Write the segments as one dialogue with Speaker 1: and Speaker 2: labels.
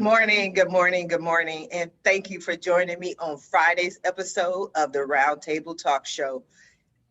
Speaker 1: morning, good morning, good morning, and thank you for joining me on Friday's episode of the Roundtable Talk Show.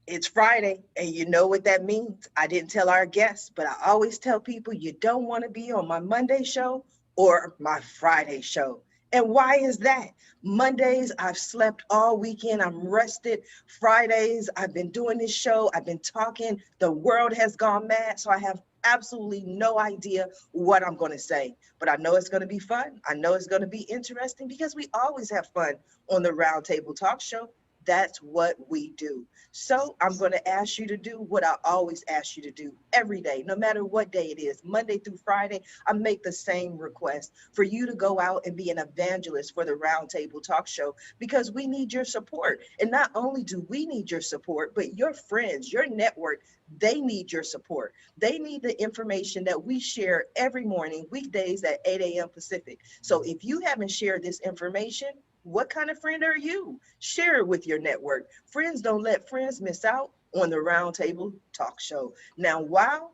Speaker 1: It's Friday, and you know what that means. I didn't tell our guests, but I always tell people you don't want to be on my Monday show or my Friday show. And why is that? Mondays, I've slept all weekend. I'm rested. Fridays, I've been doing this show. I've been talking. The world has gone mad. So I have absolutely no idea what I'm going to say. But I know it's going to be fun. I know it's going to be interesting because we always have fun on the Roundtable Talk Show. That's what we do. So I'm going to ask you to do what I always ask you to do every day, no matter what day it is, Monday through Friday. I make the same request for you to go out and be an evangelist for the Roundtable Talk Show, because we need your support. And not only do we need your support, but your friends, your network, they need your support. They need the information that we share every morning, weekdays at 8 a.m. Pacific. So if you haven't shared this information, what kind of friend are you? Share it with your network. Friends don't let friends miss out on the Roundtable Talk Show. Now, while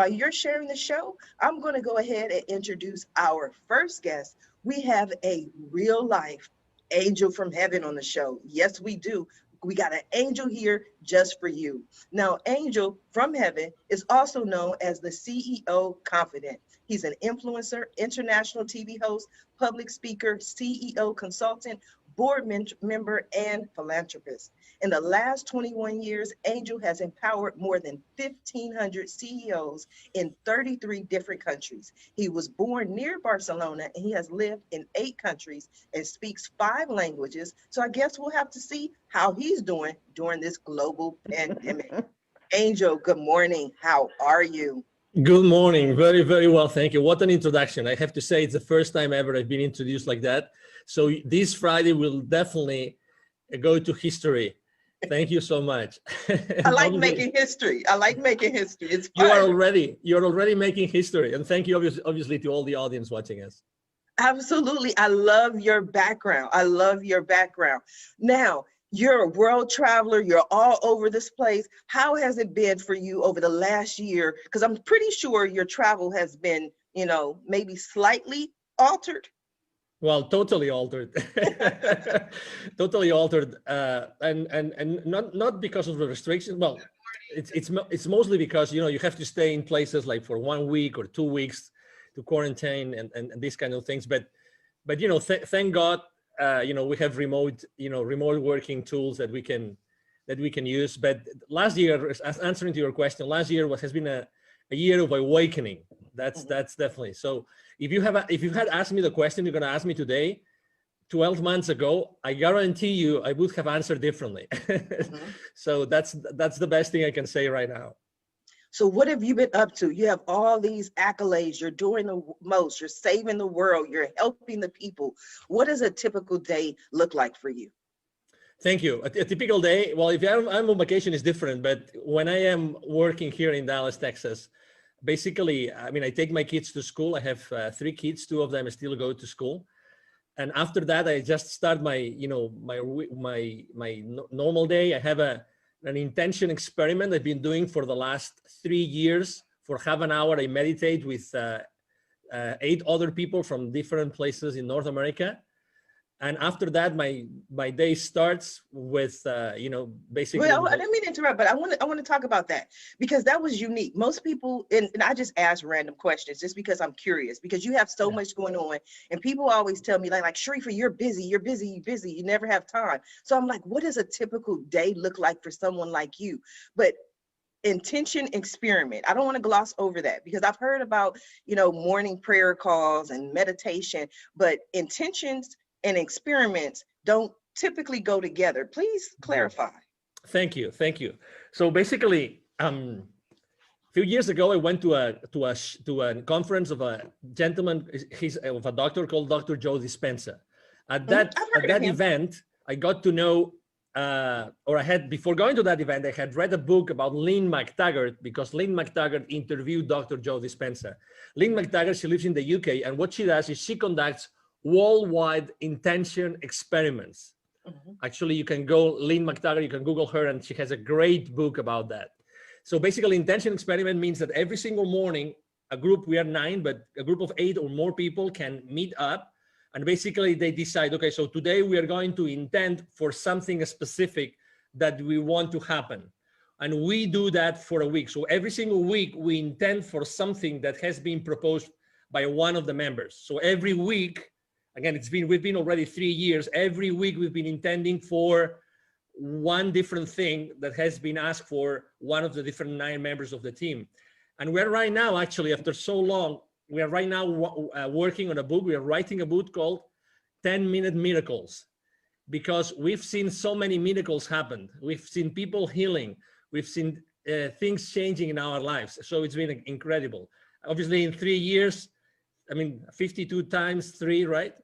Speaker 1: you're sharing the show, I'm going to go ahead and introduce our first guest. We have a real life angel from heaven on the show. Yes, we do. We got an angel here just for you. Now, Angel from heaven is also known as the CEO Confidant. He's an influencer, international TV host, public speaker, CEO consultant, board member, and philanthropist. In the last 21 years, Angel has empowered more than 1,500 CEOs in 33 different countries. He was born near Barcelona, and he has lived in 8 countries and speaks 5 languages. So I guess we'll have to see how he's doing during this global pandemic. Angel, good morning. How are you?
Speaker 2: Good morning. Very, very well. Thank you. What an introduction. I have to say it's the first time ever I've been introduced like that. So this Friday will definitely go to history. Thank you so much.
Speaker 1: I like making history. I like making history. It's fun.
Speaker 2: You're already making history. And thank you obviously to all the audience watching us.
Speaker 1: Absolutely. I love your background. I love your background. Now, you're a world traveler. You're all over this place. How has it been for you over the last year? Because I'm pretty sure your travel has been, maybe slightly altered.
Speaker 2: Well, totally altered. Totally altered. And not because of the restrictions. Well, it's mostly because, you have to stay in places like for 1 week or 2 weeks to quarantine and these kind of things. But thank God, we have remote working tools that we can use. But last year, as answering to your question, last year has been a year of awakening. That's definitely. So if you had asked me the question you're going to ask me today, 12 months ago, I guarantee you I would have answered differently. So that's the best thing I can say right now.
Speaker 1: So what have you been up to? You have all these accolades. You're doing the most. You're saving the world. You're helping the people. What does a typical day look like for you?
Speaker 2: Thank you. A typical day, well, if I'm on vacation, it's different. But when I am working here in Dallas, Texas, basically, I take my kids to school. I have 3 kids. 2 of them still go to school. And after that, I just start my normal day. I have an intention experiment I've been doing for the last 3 years. For half an hour, I meditate with 8 other people from different places in North America. And after that, my day starts with, basically.
Speaker 1: Well, I didn't mean to interrupt, but I want to talk about that, because that was unique. Most people, and I just ask random questions just because I'm curious, because you have so much going on, and people always tell me like Sharifa, you're busy, you never have time. So I'm like, what does a typical day look like for someone like you? But intention experiment, I don't want to gloss over that, because I've heard about, morning prayer calls and meditation, but intentions and experiments don't typically go together. Please clarify.
Speaker 2: Thank you. So basically, a few years ago, I went to a conference of a gentleman. He's of a doctor called Dr. Joe Dispenza. At that event, I got to know, before going to that event, I had read a book about Lynn McTaggart, because Lynn McTaggart interviewed Dr. Joe Dispenza. Lynn McTaggart, she lives in the UK, and what she does is she conducts worldwide intention experiments. Actually, you can go Lynn McTaggart, you can Google her, and she has a great book about that. So basically, intention experiment means that every single morning a group, we are 9, but a group of 8 or more people can meet up, and basically they decide, okay, so today we are going to intend for something specific that we want to happen. And we do that for a week. So every single week we intend for something that has been proposed by one of the members. So every week, again, we've been already 3 years. Every week we've been intending for one different thing that has been asked for one of the different 9 members of the team. And we're right now, actually, after so long, we are right now working on a book. We are writing a book called 10-Minute Miracles, because we've seen so many miracles happen. We've seen people healing. We've seen things changing in our lives. So it's been incredible. Obviously, in 3 years, I mean, 52 times 3, right?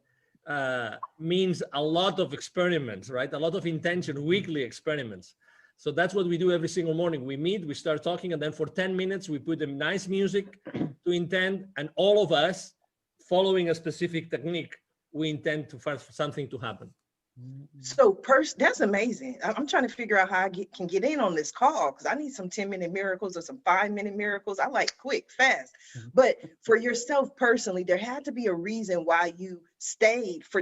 Speaker 2: Means a lot of experiments, right? A lot of intention, weekly experiments. So that's what we do every single morning. We meet, we start talking, and then for 10 minutes, we put them nice music to intend, and all of us, following a specific technique, we intend for something to happen.
Speaker 1: So that's amazing. I'm trying to figure out how I can get in on this call, because I need some 10-minute miracles or some 5-minute miracles. I like quick, fast. But for yourself personally, there had to be a reason why you stayed for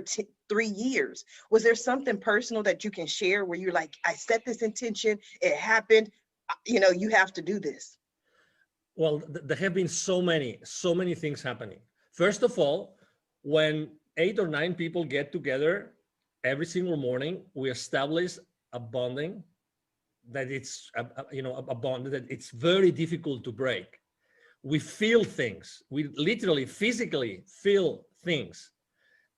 Speaker 1: 3 years. Was there something personal that you can share where you're like, I set this intention, it happened, you have to do this?
Speaker 2: Well, there have been so many things happening. First of all, when 8 or 9 people get together every single morning, we establish a bonding that it's a bond that it's very difficult to break. We feel things. We literally physically feel things.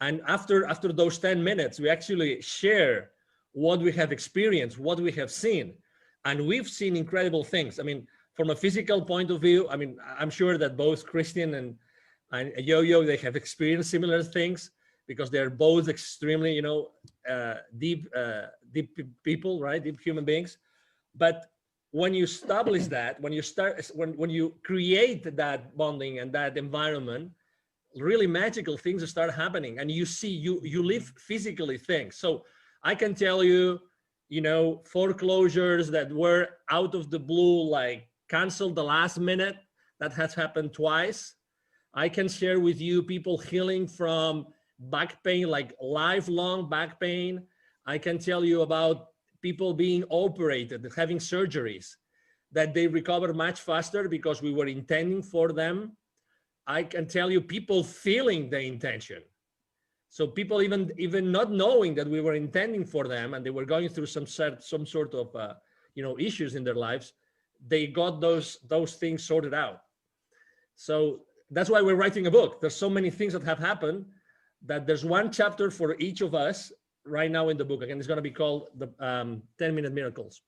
Speaker 2: And after those 10 minutes, we actually share what we have experienced, what we have seen. And we've seen incredible things. I mean, from a physical point of view, I mean, I'm sure that both Christian and Yo-Yo, they have experienced similar things, because they're both extremely, deep people, right? Deep human beings. But when you establish that, when you create that bonding and that environment, really magical things start happening, and you live physically things. So I can tell you, foreclosures that were out of the blue, like canceled the last minute, that has happened twice. I can share with you people healing from back pain, like lifelong back pain. I can tell you about people being operated, having surgeries, that they recover much faster because we were intending for them. I can tell you people feeling the intention. So people even not knowing that we were intending for them, and they were going through some sort of issues in their lives, they got those things sorted out. So that's why we're writing a book. There's so many things that have happened that there's one chapter for each of us right now in the book. Again, it's going to be called the 10-Minute Miracles.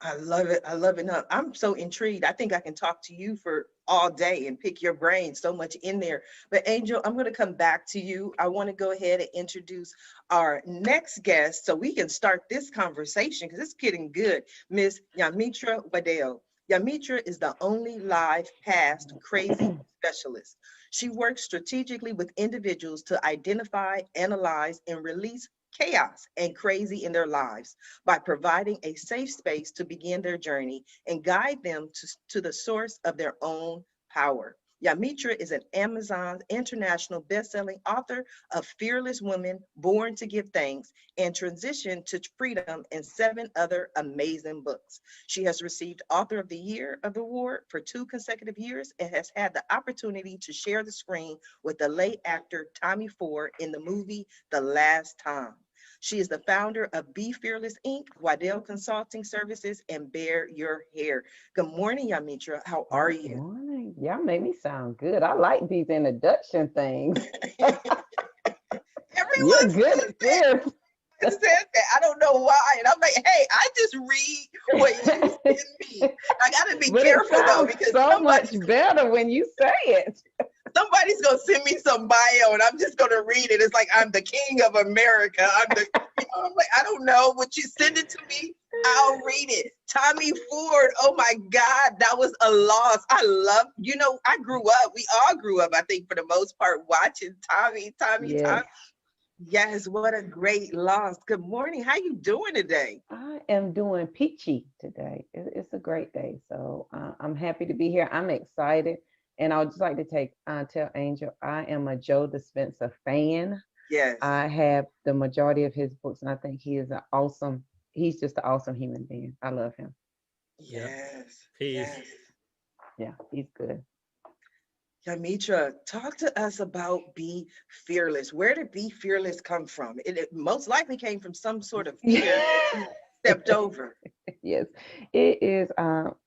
Speaker 1: I love it. I love it. No, I'm so intrigued. I think I can talk to you for all day and pick your brain, so much in there. But Angel, I'm going to come back to you. I want to go ahead and introduce our next guest so we can start this conversation, because it's getting good. Miss Yamitra Wadeo. Yamitra is the only live past crazy specialist. She works strategically with individuals to identify, analyze, and release chaos and crazy in their lives by providing a safe space to begin their journey and guide them to the source of their own power. Yamitra is an Amazon international best-selling author of Fearless Women, Born to Give Thanks, and Transition to Freedom, and 7 other amazing books. She has received Author of the Year award for 2 consecutive years and has had the opportunity to share the screen with the late actor Tommy Ford in the movie The Last Time. She is the founder of Be Fearless Inc., Waddell Consulting Services, and Bear Your Hair. Good morning, Yamitra. How are you?
Speaker 3: Good morning. Y'all make me sound good. I like these introduction things.
Speaker 1: Everyone
Speaker 3: good at this.
Speaker 1: said that. I don't know why. And I'm like, hey, I just read what you send me. I got to be careful, though, because
Speaker 3: so much better when you say it.
Speaker 1: Somebody's going to send me some bio and I'm just going to read it. It's like, I'm the king of America. I'm like, I don't know. Would you send it to me? I'll read it. Tommy Ford. Oh my God. That was a loss. I love, I grew up. We all grew up, I think, for the most part, watching Tommy. Yes, what a great loss. Good morning. How you doing today?
Speaker 3: I am doing peachy today. It's a great day. So I'm happy to be here. I'm excited And I would just like to tell Angel, I am a Joe Dispenza fan.
Speaker 1: Yes.
Speaker 3: I have the majority of his books, and I think he's just an awesome human being. I love him.
Speaker 2: Yeah,
Speaker 1: Yes.
Speaker 2: he is.
Speaker 1: Yes.
Speaker 3: Yeah, he's good.
Speaker 1: Yamitra, talk to us about Be Fearless. Where did Be Fearless come from? It most likely came from some sort of fear that you stepped over.
Speaker 3: Yes, it is.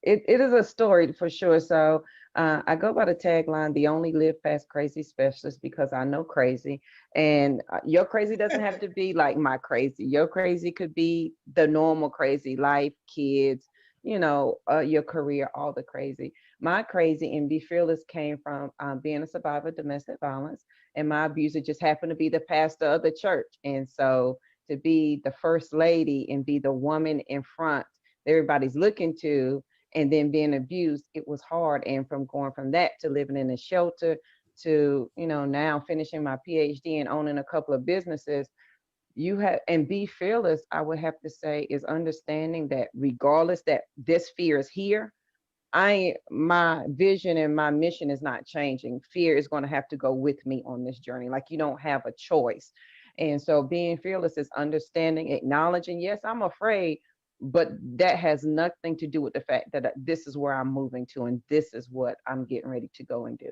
Speaker 3: It is a story for sure. So I go by the tagline, "The only live past crazy specialist," because I know crazy, and your crazy doesn't have to be like my crazy. Your crazy could be the normal crazy, life, kids, your career, all the crazy. My crazy and Be Fearless came from being a survivor of domestic violence, and my abuser just happened to be the pastor of the church, and so to be the first lady and be the woman in front that everybody's looking to, and then being abused, it was hard. And from going from that to living in a shelter to, now finishing my PhD and owning a couple of businesses, you have, and Be Fearless, I would have to say, is understanding that regardless that this fear is here, my vision and my mission is not changing. Fear is going to have to go with me on this journey. Like, you don't have a choice. And so being fearless is understanding, acknowledging, yes, I'm afraid, but that has nothing to do with the fact that this is where I'm moving to and this is what I'm getting ready to go and do.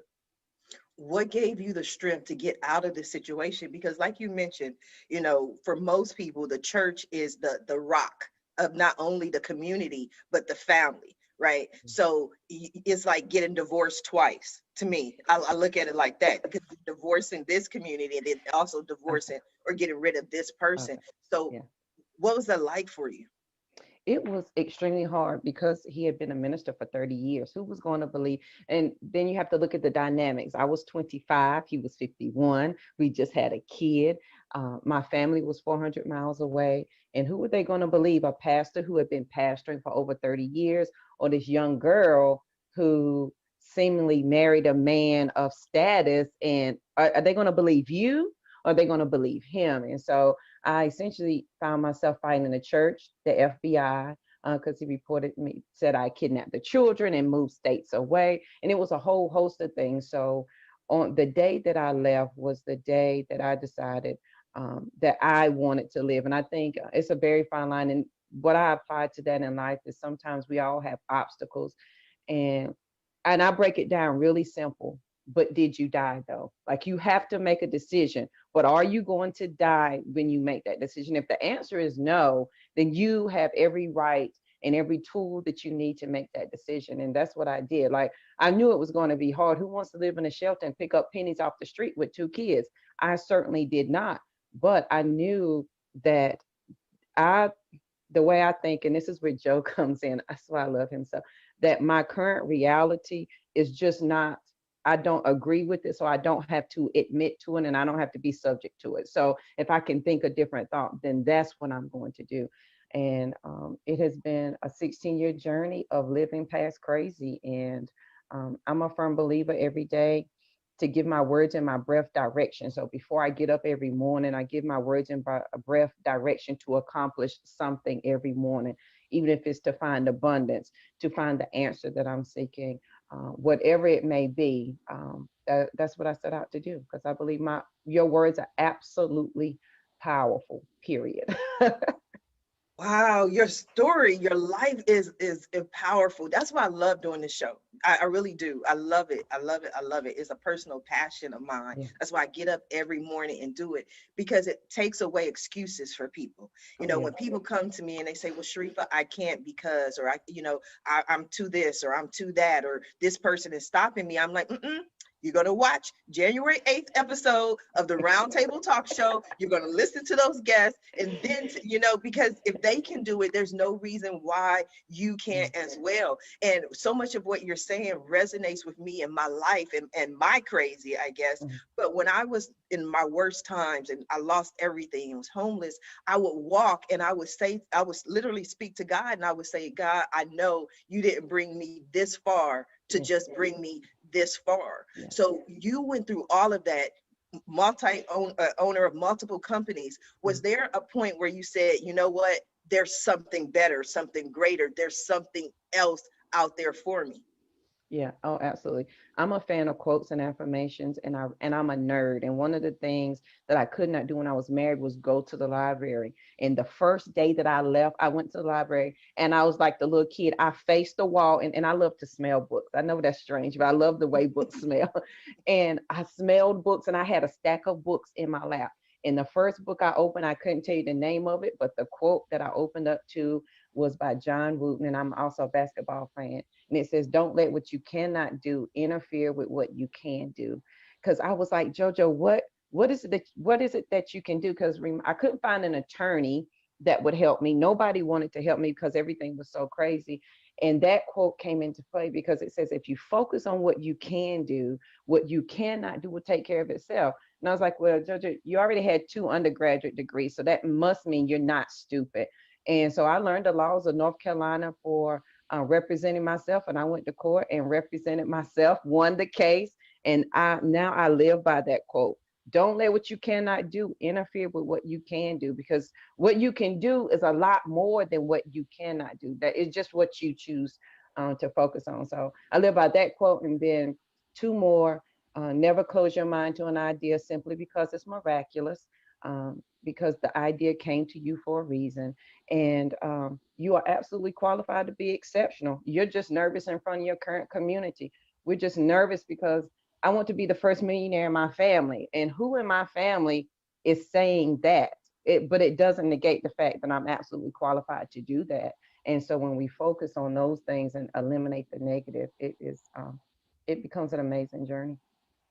Speaker 1: What gave you the strength to get out of this situation? Because like you mentioned, for most people, the church is the rock of not only the community, but the family, right? So it's like getting divorced twice to me. I look at it like that, because you're divorcing this community and then also
Speaker 3: Okay.
Speaker 1: divorcing or getting rid of this person.
Speaker 3: Okay.
Speaker 1: So
Speaker 3: Yeah.
Speaker 1: what was that like for you?
Speaker 3: It was extremely hard because he had been a minister for 30 years. Who was going to believe? And then you have to look at the dynamics. I was 25, he was 51. We just had a kid. My family was 400 miles away. And who were they going to believe? A pastor who had been pastoring for over 30 years, or this young girl who seemingly married a man of status? And are they going to believe you? Or are they going to believe him? And so I essentially found myself fighting in the church, the FBI, because he reported me, said I kidnapped the children and moved states away. And it was a whole host of things. So on the day that I left was the day that I decided that I wanted to live. And I think it's a very fine line. And what I applied to that in life is sometimes we all have obstacles. And I break it down really simple. But did you die though? Like, you have to make a decision. But are you going to die when you make that decision? If the answer is no, then you have every right and every tool that you need to make that decision. And that's what I did. Like, I knew it was going to be hard. Who wants to live in a shelter and pick up pennies off the street with two kids? I certainly did not. But I knew that I the way I think, and this is where Joe comes in, that's why I love him so, that my current reality is just not, I don't agree with it. So I don't have to admit to it and I don't have to be subject to it. So if I can think a different thought, then that's what I'm going to do. And it has been a 16-year journey of living past crazy. And I'm a firm believer every day to give my words and my breath direction. So before I get up every morning, I give my words and breath direction to accomplish something every morning, even if it's to find abundance, to find the answer that I'm seeking, whatever it may be. That's what I set out to do, because I believe your words are absolutely powerful, period.
Speaker 1: Wow, your story, your life is powerful. That's why I love doing this show. I really do. I love it. I love it. I love it. It's a personal passion of mine.
Speaker 3: Yeah.
Speaker 1: That's why I get up every morning and do it, because it takes away excuses for people.
Speaker 3: Yeah.
Speaker 1: When people come to me and they say, "Well, Sharifa, I can't because," or I'm too this or I'm too that, or this person is stopping me. I'm like, you're going to watch January 8th episode of the Roundtable Talk Show. You're going to listen to those guests. And then, because if they can do it, there's no reason why you can't as well. And so much of what you're saying resonates with me in my life and my crazy, I guess.
Speaker 3: Mhm.
Speaker 1: But when I was in my worst times and I lost everything and was homeless, I would walk and I would literally speak to God, and I would say, "God, I know you didn't bring me this far to just bring me this far."
Speaker 3: Yeah.
Speaker 1: So you went through all of that, owner of multiple companies. Was there a point where you said, "You know what? There's something better, something greater. There's something else out there for me"?
Speaker 3: Yeah, oh, absolutely. I'm a fan of quotes and affirmations, and I'm a nerd. And one of the things that I could not do when I was married was go to the library. And the first day that I left, I went to the library and I was like the little kid. I faced the wall, and I love to smell books. I know that's strange, but I love the way books smell. And I smelled books, and I had a stack of books in my lap. And the first book I opened, I couldn't tell you the name of it, but the quote that I opened up to was by John Wooten, and I'm also a basketball fan, and it says, "Don't let what you cannot do interfere with what you can do." Because I was like, JoJo, what is it that you can do? Because I couldn't find an attorney that would help me. Nobody wanted to help me because everything was so crazy. And that quote came into play because it says, if you focus on what you can do, what you cannot do will take care of itself. And I was like, well, JoJo, you already had 2 undergraduate degrees, so that must mean you're not stupid. And so I learned the laws of North Carolina for representing myself, and I went to court and represented myself, won the case, and I live by that quote. Don't let what you cannot do interfere with what you can do, because what you can do is a lot more than what you cannot do. That is just what you choose to focus on. So I live by that quote, and then 2 more. Never close your mind to an idea simply because it's miraculous, because the idea came to you for a reason, and you are absolutely qualified to be exceptional. You're just nervous in front of your current community. We're just nervous because I want to be the first millionaire in my family, and who in my family is saying that? But it doesn't negate the fact that I'm absolutely qualified to do that. And so when we focus on those things and eliminate the negative, it becomes an amazing journey.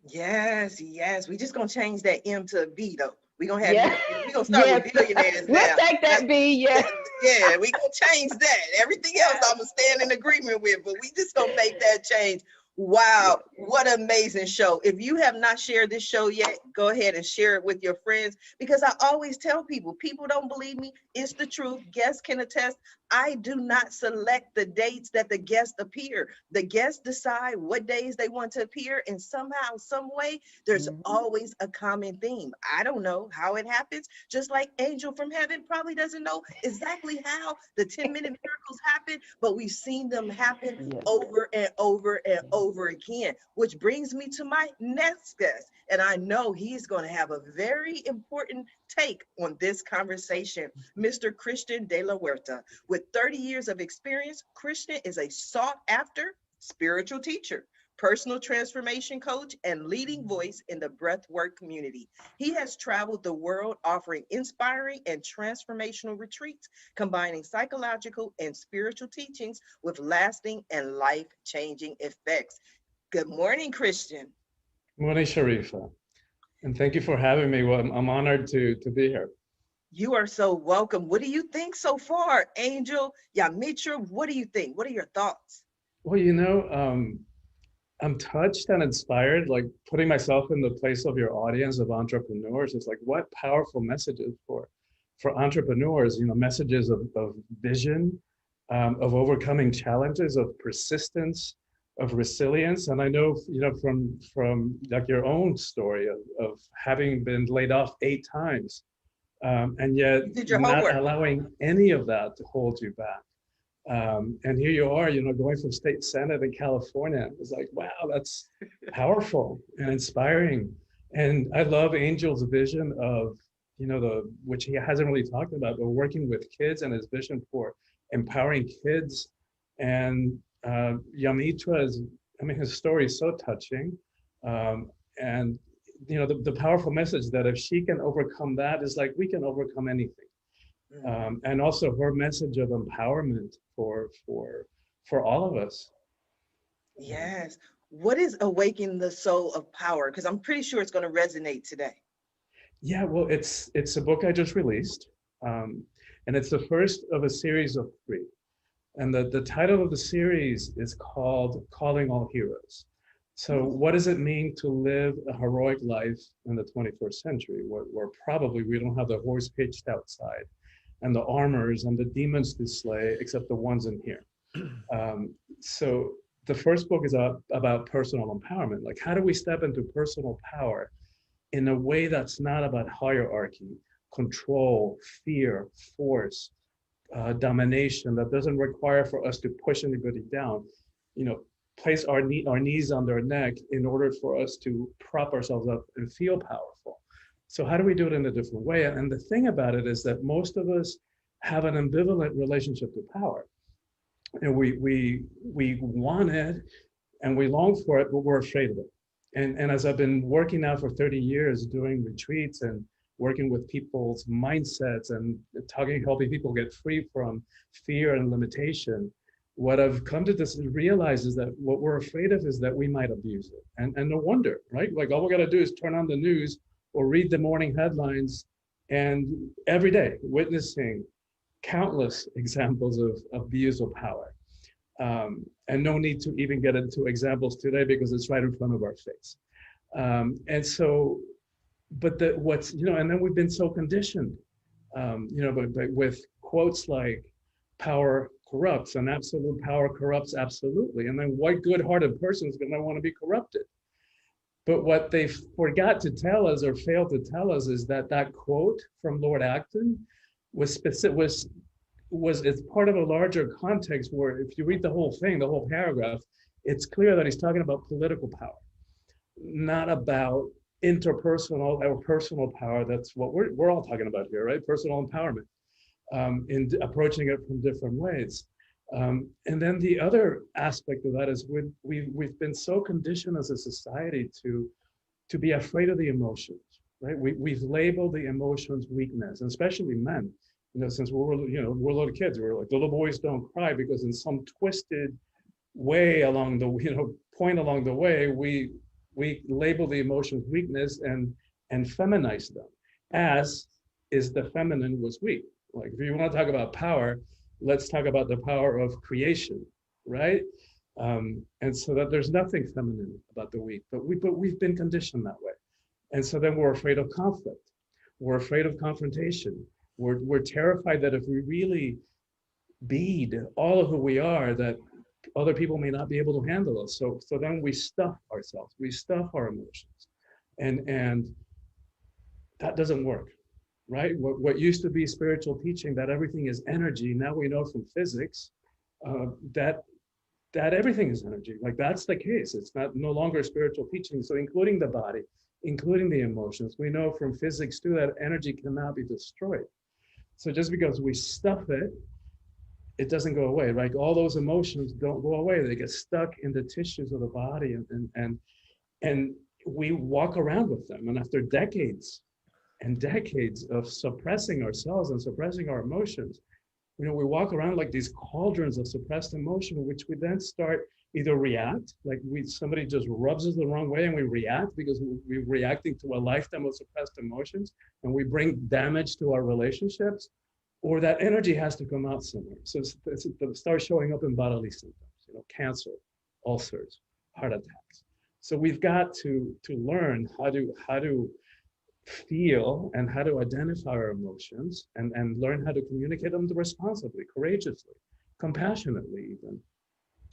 Speaker 1: Yes, yes. We just gonna change that M to a B though. We gonna have you.
Speaker 3: Yeah.
Speaker 1: We gonna start with
Speaker 3: Yes.
Speaker 1: billionaires
Speaker 3: We'll
Speaker 1: now.
Speaker 3: take
Speaker 1: That's
Speaker 3: that B. Yeah.
Speaker 1: yeah. We gonna change that. Everything else I'm gonna stand in agreement with, but we just gonna make that change. Wow, what an amazing show. If you have not shared this show yet, go ahead and share it with your friends, because I always tell people, people don't believe me. It's the truth. Guests can attest. I do not select the dates that the guests appear. The guests decide what days they want to appear, and somehow, some way, there's
Speaker 3: Mhm.
Speaker 1: always a common theme. I don't know how it happens, just like Angel from Heaven probably doesn't know exactly how the 10-minute miracles happen, but we've seen them happen
Speaker 3: Yes.
Speaker 1: over and over and over again, which brings me to my next guest. And I know he's going to have a very important take on this conversation, Mr. Christian de la Huerta. With 30 years of experience, Christian is a sought after spiritual teacher, personal transformation coach, and leading voice in the breathwork community. He has traveled the world offering inspiring and transformational retreats, combining psychological and spiritual teachings with lasting and life-changing effects. Good morning, Christian.
Speaker 4: Morning, Sharifa, and thank you for having me. Well, I'm honored to be here.
Speaker 1: You are so welcome. What do you think so far, Angel? Yamitra, what do you think? What are your thoughts?
Speaker 4: Well, I'm touched and inspired, like putting myself in the place of your audience of entrepreneurs. It's like, what powerful messages for entrepreneurs, messages of vision, of overcoming challenges, of persistence, of resilience. And I know, from like your own story of having been laid off 8 times, and yet
Speaker 1: You did your
Speaker 4: not
Speaker 1: homework.
Speaker 4: allowing any of that to hold you back. And here you are, going from state senate in California. It's like, wow, that's powerful and inspiring. And I love Angel's vision of, which he hasn't really talked about, but working with kids and his vision for empowering kids. And Yamitra his story is so touching. And the powerful message that if she can overcome that, is like we can overcome anything. And also her message of empowerment for all of us.
Speaker 1: Yes. What is Awaken the Soul of Power? Because I'm pretty sure it's going to resonate today.
Speaker 4: Yeah, well, it's a book I just released, and it's the first of a series of 3. And the title of the series is called Calling All Heroes. So what does it mean to live a heroic life in the 21st century, where probably we don't have the horse pitched outside and the armors and the demons to slay, except the ones in here. So the first book is about personal empowerment. Like, how do we step into personal power in a way that's not about hierarchy, control, fear, force, domination, that doesn't require for us to push anybody down. place our knees on their neck in order for us to prop ourselves up and feel powerful. So how do we do it in a different way? And the thing about it is that most of us have an ambivalent relationship to power. And we want it and we long for it, but we're afraid of it. And as I've been working now for 30 years, doing retreats and working with people's mindsets and helping people get free from fear and limitation, what I've come to realize is that what we're afraid of is that we might abuse it. And no wonder, right? Like all we got to do is turn on the news or read the morning headlines, and every day witnessing countless examples of abuse of power. And no need to even get into examples today because it's right in front of our face. And so, but and then we've been so conditioned, but with quotes like power corrupts and absolute power corrupts absolutely. And then what good-hearted person is going to want to be corrupted? But what they forgot to tell us or failed to tell us is that quote from Lord Acton was it's part of a larger context where if you read the whole thing, the whole paragraph, it's clear that he's talking about political power, not about interpersonal or personal power. That's what we're all talking about here, right? Personal empowerment, in approaching it from different ways. And then the other aspect of that is we've been so conditioned as a society to be afraid of the emotions, right? We've labeled the emotions weakness, and especially men. Since we're little kids, we're like, little boys don't cry, because in some twisted way along the point along the way, we label the emotions weakness and feminize them, as is the feminine was weak. Like if you want to talk about power, let's talk about the power of creation, right? And so that there's nothing feminine about the weak, but we've been conditioned that way. And so then we're afraid of conflict. We're afraid of confrontation. We're terrified that if we really bead all of who we are, that other people may not be able to handle us. So then we stuff ourselves, we stuff our emotions, and that doesn't work, right? What used to be spiritual teaching, that everything is energy, now we know from physics that everything is energy. Like that's the case. It's no longer spiritual teaching. So including the body, including the emotions, we know from physics too that energy cannot be destroyed. So just because we stuff it, it doesn't go away, right? All those emotions don't go away. They get stuck in the tissues of the body, and we walk around with them. And after decades and decades of suppressing ourselves and suppressing our emotions, we walk around like these cauldrons of suppressed emotion, which we then start either react, like somebody just rubs us the wrong way and we react because we're reacting to a lifetime of suppressed emotions, and we bring damage to our relationships, or that energy has to come out somewhere. So it starts showing up in bodily symptoms, cancer, ulcers, heart attacks. So we've got to learn how to feel and how to identify our emotions and learn how to communicate them responsibly, courageously, compassionately even.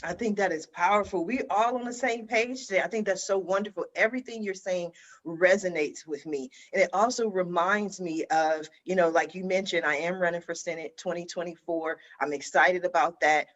Speaker 1: I think that is powerful. We're all on the same page today. I think that's so wonderful. Everything you're saying resonates with me. And it also reminds me of, like you mentioned, I am running for Senate 2024. I'm excited about that.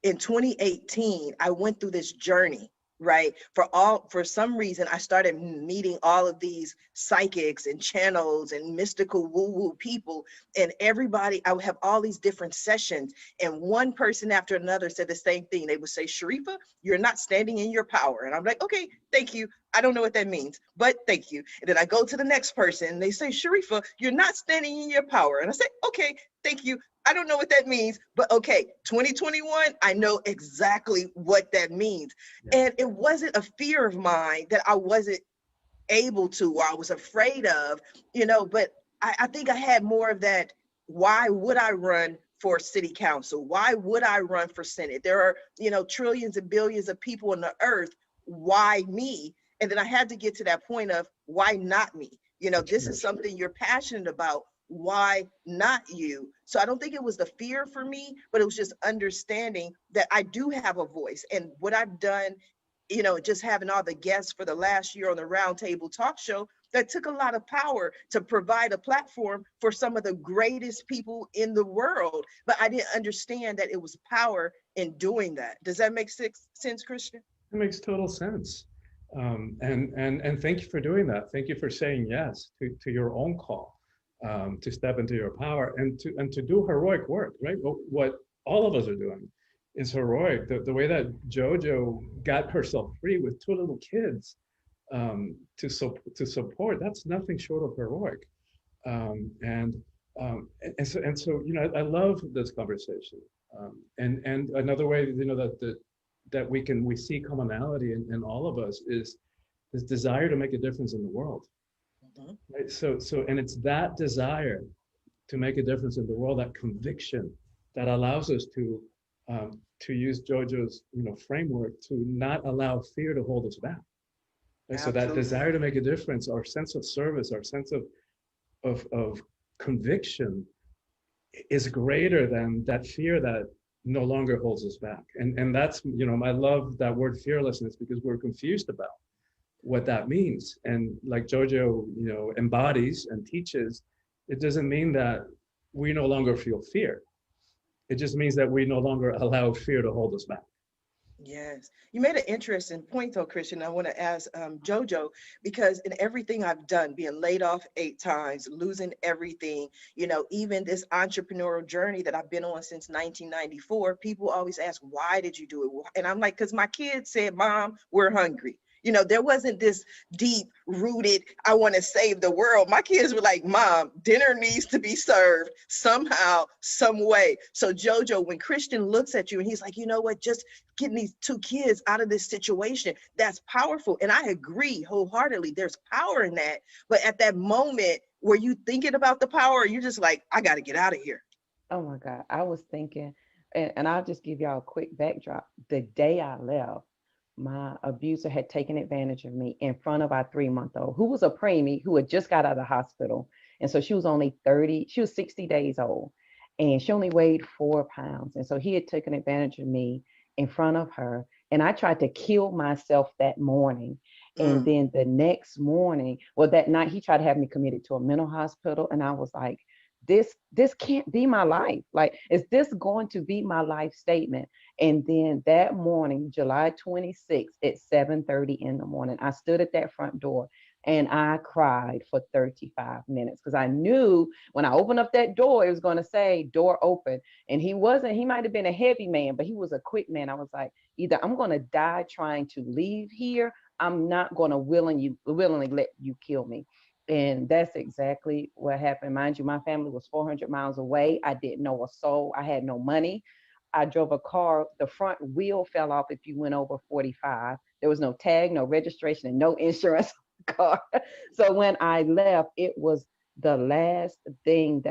Speaker 1: In 2018, I went through this journey, right? For some reason, I started meeting all of these psychics and channels and mystical woo-woo people, and everybody, I would have all these different sessions, and one person after another said the same thing. They would say, Sharifa, you're not standing in your power. And I'm like, okay, thank you. I don't know what that means, but thank you. And then I go to the next person and they say, Sharifa, you're not standing in your power. And I say, okay, thank you. I don't know what that means, but okay, 2021, I know exactly what that means. Yeah. And it wasn't a fear of mine that I wasn't able to, or I was afraid of, but I think I had more of that. Why would I run for city council? Why would I run for Senate? There are, trillions and billions of people on the earth. Why me? And then I had to get to that point of why not me? This is something you're passionate about. Why not you? So I don't think it was the fear for me, but it was just understanding that I do have a voice. And what I've done, just having all the guests for the last year on the Roundtable Talk Show, that took a lot of power to provide a platform for some of the greatest people in the world. But I didn't understand that it was power in doing that. Does that make sense, Christian?
Speaker 4: It makes total sense. And thank you for doing that. Thank you for saying yes to your own call, to step into your power and to do heroic work, right? What all of us are doing is heroic. The way that JoJo got herself free with two little kids to support, that's nothing short of heroic. And so I love this conversation. And another way that we see commonality in all of us is this desire to make a difference in the world. Right? So and it's that desire to make a difference in the world, that conviction, that allows us to use JoJo's framework to not allow fear to hold us back. Right? So that desire to make a difference, our sense of service, our sense of conviction is greater than that fear that no longer holds us back. And that's, I love that word fearlessness, because we're confused about what that means. And like JoJo, embodies and teaches, it doesn't mean that we no longer feel fear. It just means that we no longer allow fear to hold us back.
Speaker 1: Yes. You made an interesting point though, Christian. I want to ask JoJo, because in everything I've done, being laid off 8 times, losing everything, even this entrepreneurial journey that I've been on since 1994, people always ask, why did you do it? And I'm like, because my kids said, Mom, we're hungry. There wasn't this deep rooted, I want to save the world. My kids were like, Mom, dinner needs to be served somehow, some way. So JoJo, when Christian looks at you and he's like, you know what, just getting these 2 kids out of this situation, that's powerful. And I agree wholeheartedly, there's power in that. But at that moment, were you thinking about the power, or you just like, I got to get out of here?
Speaker 3: Oh my God. I was thinking, and I'll just give y'all a quick backdrop. The day I left, my abuser had taken advantage of me in front of our 3-month-old, who was a preemie, who had just got out of the hospital. And so she was only 60 days old, and she only weighed 4 pounds. And so he had taken advantage of me in front of her. And I tried to kill myself that morning. And then the next morning, that night, he tried to have me committed to a mental hospital. And I was like, this can't be my life. Like, is this going to be my life statement? And then that morning, July 26th at 7:30 in the morning, I stood at that front door and I cried for 35 minutes, because I knew when I opened up that door, it was going to say door open. And he might have been a heavy man, but he was a quick man. I was like, either I'm going to die trying to leave here, I'm not going to willingly let you kill me. And that's exactly what happened. Mind you, my family was 400 miles away. I didn't know a soul. I had no money. I drove a car. The front wheel fell off if you went over 45. There was no tag, no registration, and no insurance on the car. So when I left, it was the last thing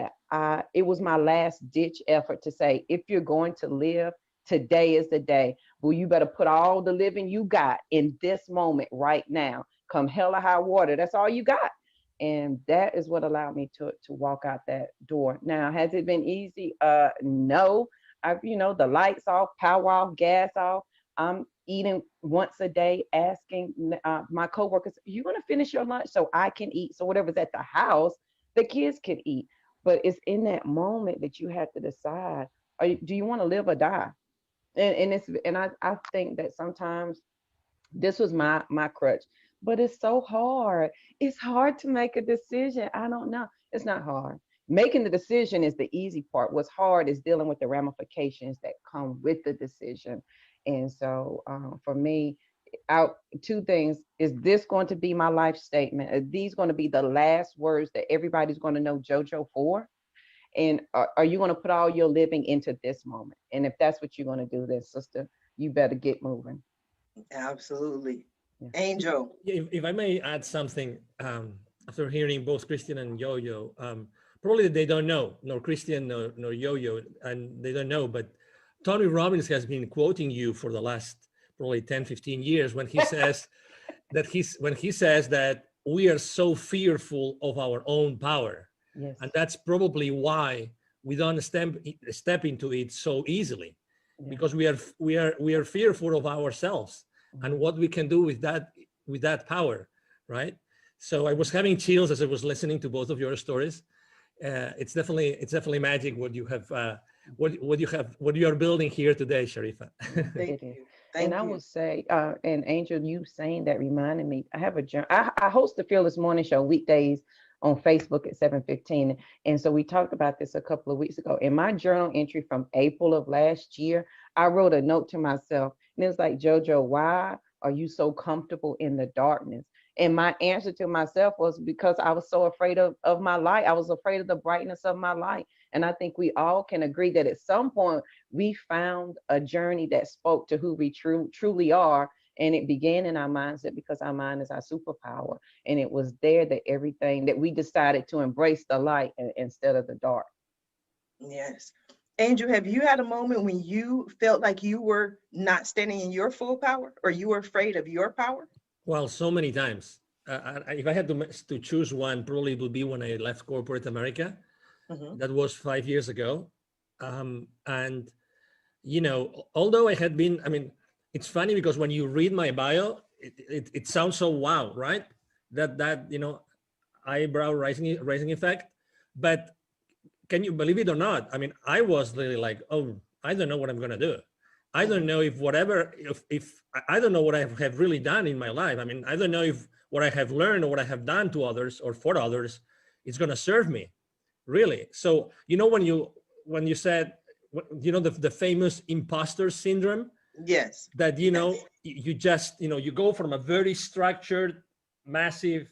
Speaker 3: it was my last ditch effort to say, if you're going to live, today is the day. Well, you better put all the living you got in this moment right now. Come hell or high water. That's all you got. And that is what allowed me to walk out that door. Now, has it been easy? No. The lights off, power off, gas off. I'm eating once a day, asking my coworkers, "You want to finish your lunch so I can eat?" So whatever's at the house, the kids can eat. But it's in that moment that you have to decide: do you want to live or die? And I think that sometimes this was my crutch. But it's so hard. It's hard to make a decision. I don't know. It's not hard. Making the decision is the easy part. What's hard is dealing with the ramifications that come with the decision. And so for me, 2 things. Is this going to be my life statement? Are these going to be the last words that everybody's going to know JoJo for? And are you going to put all your living into this moment? And if that's what you're going to do, then sister, you better get moving.
Speaker 1: Absolutely. Angel.
Speaker 2: If I may add something, after hearing both Christian and Yo-Yo, probably they don't know, nor Christian nor Yo-Yo, and they don't know, but Tony Robbins has been quoting you for the last probably 10, 15 years when he says that we are so fearful of our own power.
Speaker 3: Yes.
Speaker 2: And that's probably why we don't step into it so easily, because we are fearful of ourselves and what we can do with that power, right? So I was having chills as I was listening to both of your stories. It's definitely magic what you have, what you are building here today, Sharifa.
Speaker 1: Thank
Speaker 3: It is.
Speaker 1: you.
Speaker 3: And
Speaker 1: Thank
Speaker 3: I
Speaker 1: you.
Speaker 3: would say, and Angel, you saying that reminded me, I have a journal. I host the Fearless Morning Show weekdays on Facebook at 7:15. And so we talked about this a couple of weeks ago. In my journal entry from April of last year, I wrote a note to myself, and it was like, JoJo, why are you so comfortable in the darkness? And my answer to myself was because I was so afraid of my light. I was afraid of the brightness of my light. And I think we all can agree that at some point we found a journey that spoke to who we truly are. And it began in our mindset because our mind is our superpower. And it was there that everything that we decided to embrace the light instead of the dark.
Speaker 1: Yes. Angel, have you had a moment when you felt like you were not standing in your full power or you were afraid of your power?
Speaker 2: Well, so many times. If I had to choose one, probably it would be when I left corporate America.
Speaker 1: Mhm.
Speaker 2: That was 5 years ago. And, although I had been, I mean, it's funny because when you read my bio, it sounds so wow, right? That eyebrow raising effect. But can you believe it or not? I mean, I was really like, oh, I don't know what I'm going to do. I don't know if I don't know what I have really done in my life. I mean, I don't know if what I have learned or what I have done to others or for others is going to serve me, really. So, when you said, the famous imposter syndrome,
Speaker 1: Yes.
Speaker 2: that, you just, you go from a very structured, massive,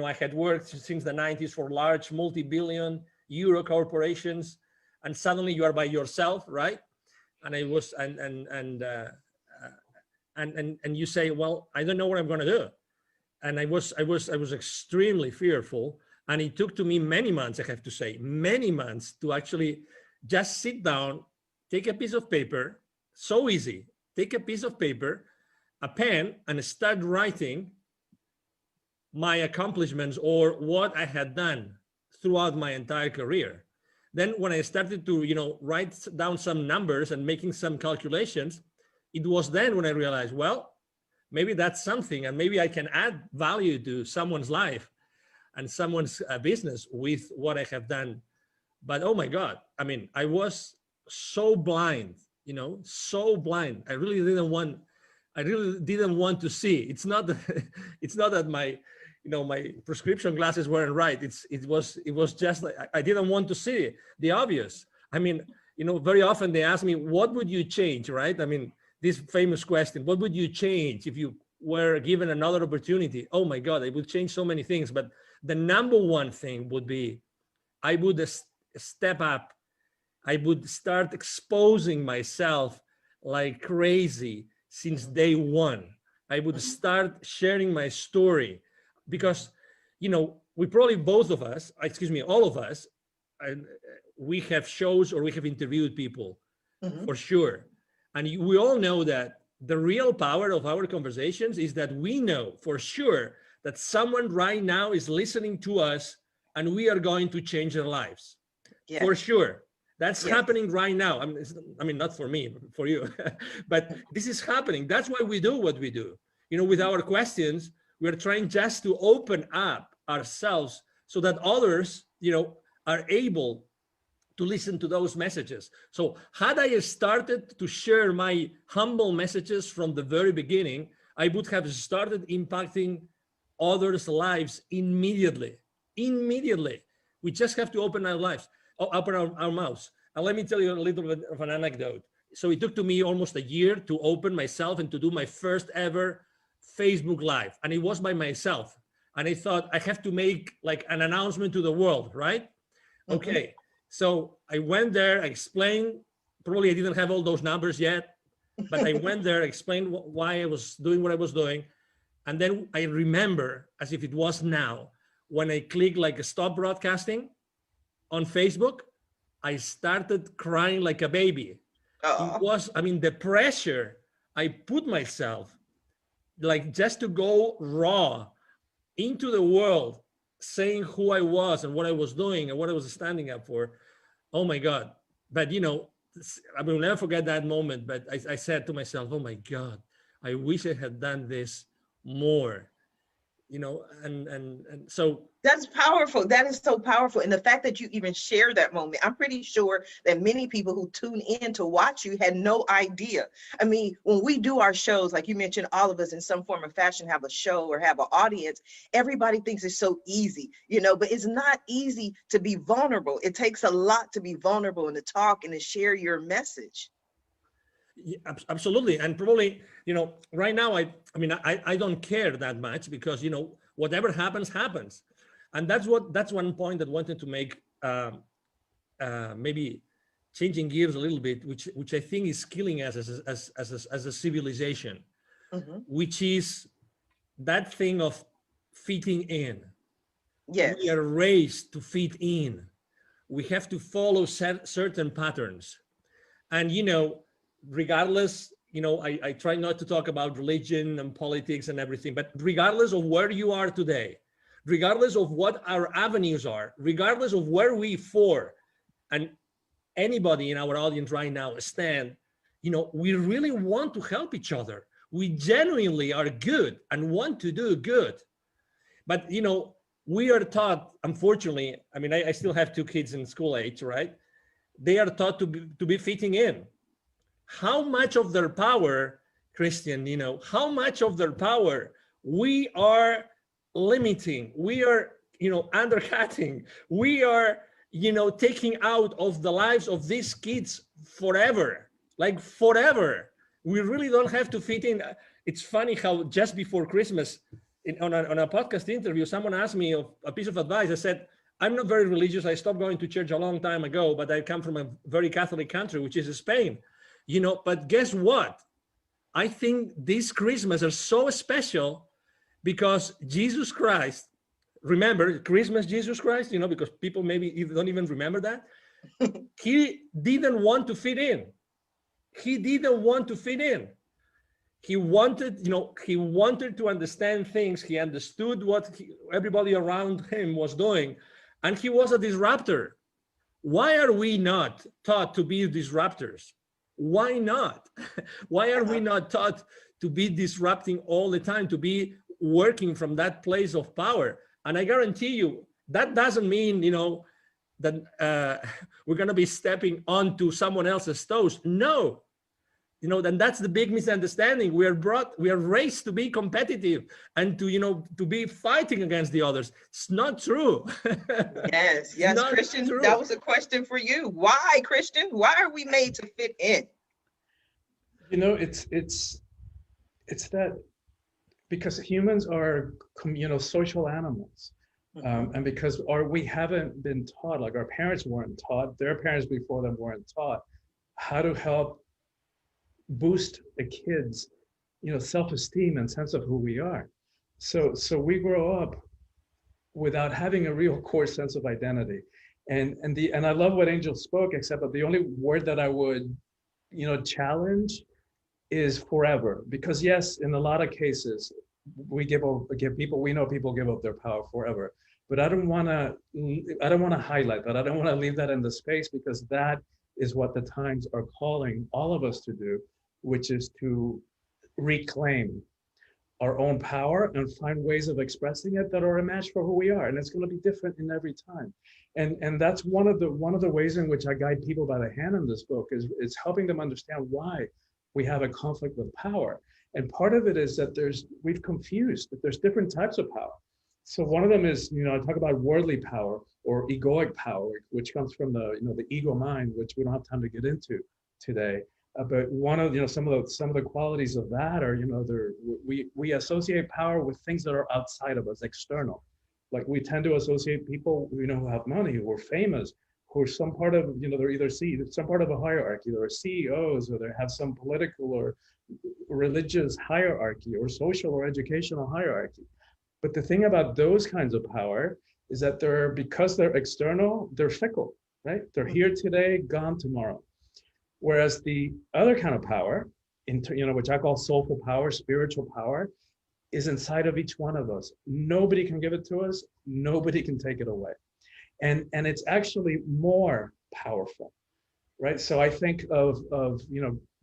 Speaker 2: I had worked since the 90s for large multi-billion euro corporations, and suddenly you are by yourself, right? And I was, and you say, well, I don't know what I'm going to do. And I was extremely fearful. And it took to me many months, I have to say, many months to actually just sit down, take a piece of paper, so easy, take a piece of paper, a pen, and start writing my accomplishments or what I had done throughout my entire career. Then when I started to, write down some numbers and making some calculations, it was then when I realized, well, maybe that's something, and maybe I can add value to someone's life and someone's business with what I have done. But oh my God, I mean, I was so blind, so blind. I really didn't want to see. It's not that, it's not that my prescription glasses weren't right. It was just like I didn't want to see the obvious. I mean, very often they ask me, what would you change, right? I mean, this famous question, what would you change if you were given another opportunity? Oh my God, I would change so many things. But the number one thing would be, I would step up. I would start exposing myself like crazy since day one. I would start sharing my story because, we probably all of us, we have shows or we have interviewed people for sure. And we all know that the real power of our conversations is that we know for sure that someone right now is listening to us and we are going to change their lives. Yes. For sure. That's happening right now. I mean, not for me, but for you, but this is happening. That's why we do what we do. With our questions, we're trying just to open up ourselves so that others, are able to listen to those messages. So had I started to share my humble messages from the very beginning, I would have started impacting others' lives immediately. We just have to open our lives, open our mouths. And let me tell you a little bit of an anecdote. So it took to me almost a year to open myself and to do my first ever Facebook Live. And it was by myself. And I thought I have to make like an announcement to the world, right? Okay. So I went there, I explained, probably I didn't have all those numbers yet, but I went there, explained why I was doing what I was doing. And then I remember, as if it was now, when I clicked like stop broadcasting on Facebook, I started crying like a baby. It was, the pressure I put myself, like just to go raw into the world, saying who I was and what I was doing and what I was standing up for. Oh my God. But I will never forget that moment. But I said to myself, oh my God, I wish I had done this more and so
Speaker 1: That's powerful. That is so powerful. And the fact that you even share that moment, I'm pretty sure that many people who tune in to watch you had no idea. I mean, when we do our shows, like you mentioned, all of us in some form or fashion have a show or have an audience, everybody thinks it's so easy, but it's not easy to be vulnerable. It takes a lot to be vulnerable and to talk and to share your message.
Speaker 2: yeah, absolutely. And probably, right now, I don't care that much because, whatever happens. And that's one point that I wanted to make, maybe changing gears a little bit, which I think is killing us as a civilization, which is that thing of fitting in.
Speaker 1: Yes.
Speaker 2: We are raised to fit in. We have to follow certain patterns. And, regardless, I try not to talk about religion and politics and everything, but regardless of where you are today, regardless of what our avenues are, regardless of where we for, and anybody in our audience right now stand, we really want to help each other. We genuinely are good and want to do good. But, we are taught, unfortunately, I still have 2 kids in school age, right? They are taught to be fitting in. How much of their power, Christian, how much of their power we are limiting, we are, undercutting, we are, taking out of the lives of these kids forever, like forever. We really don't have to fit in. It's funny how just before Christmas, on a podcast interview, someone asked me a piece of advice. I said, I'm not very religious. I stopped going to church a long time ago, but I come from a very Catholic country, which is Spain. But guess what? I think these Christmas are so special because Jesus Christ, remember Christmas, Jesus Christ, because people maybe don't even remember that. He didn't want to fit in. He didn't want to fit in. He wanted, he wanted to understand things. He understood what everybody around him was doing, and he was a disruptor. Why are we not taught to be disruptors? Why not? Why are we not taught to be disrupting all the time, to be working from that place of power? And I guarantee you, that doesn't mean, that we're going to be stepping onto someone else's toes. No. Then that's the big misunderstanding. We are raised to be competitive and to be fighting against the others. It's not true.
Speaker 1: Yes, Christian, true. That was a question for you. Why, Christian? Why are we made to fit in?
Speaker 4: It's that because humans are, social animals. And because we haven't been taught, like our parents weren't taught, their parents before them weren't taught how to help boost the kids, self-esteem and sense of who we are. So we grow up without having a real core sense of identity. And I love what Angel spoke, except that the only word that I would, challenge is forever. Because yes, in a lot of cases, we we know people give up their power forever. But I don't want to highlight that. I don't want to leave that in the space, because that is what the times are calling all of us to do, which is to reclaim our own power and find ways of expressing it that are a match for who we are. And it's going to be different in every time. And that's one of the ways in which I guide people by the hand in this book is helping them understand why we have a conflict with power. And part of it is that we've confused that there's different types of power. So one of them is, I talk about worldly power or egoic power, which comes from the ego mind, which we don't have time to get into today. But one of some of the qualities of that are, we associate power with things that are outside of us, external. Like we tend to associate people who have money, who are famous, who are some part of they're either some part of a hierarchy. They're CEOs, or they have some political or religious hierarchy, or social or educational hierarchy. But the thing about those kinds of power is that because they're external, they're fickle, right? They're here today, gone tomorrow. Whereas the other kind of power, which I call soulful power, spiritual power, is inside of each one of us. Nobody can give it to us. Nobody can take it away. And it's actually more powerful, right? So I think of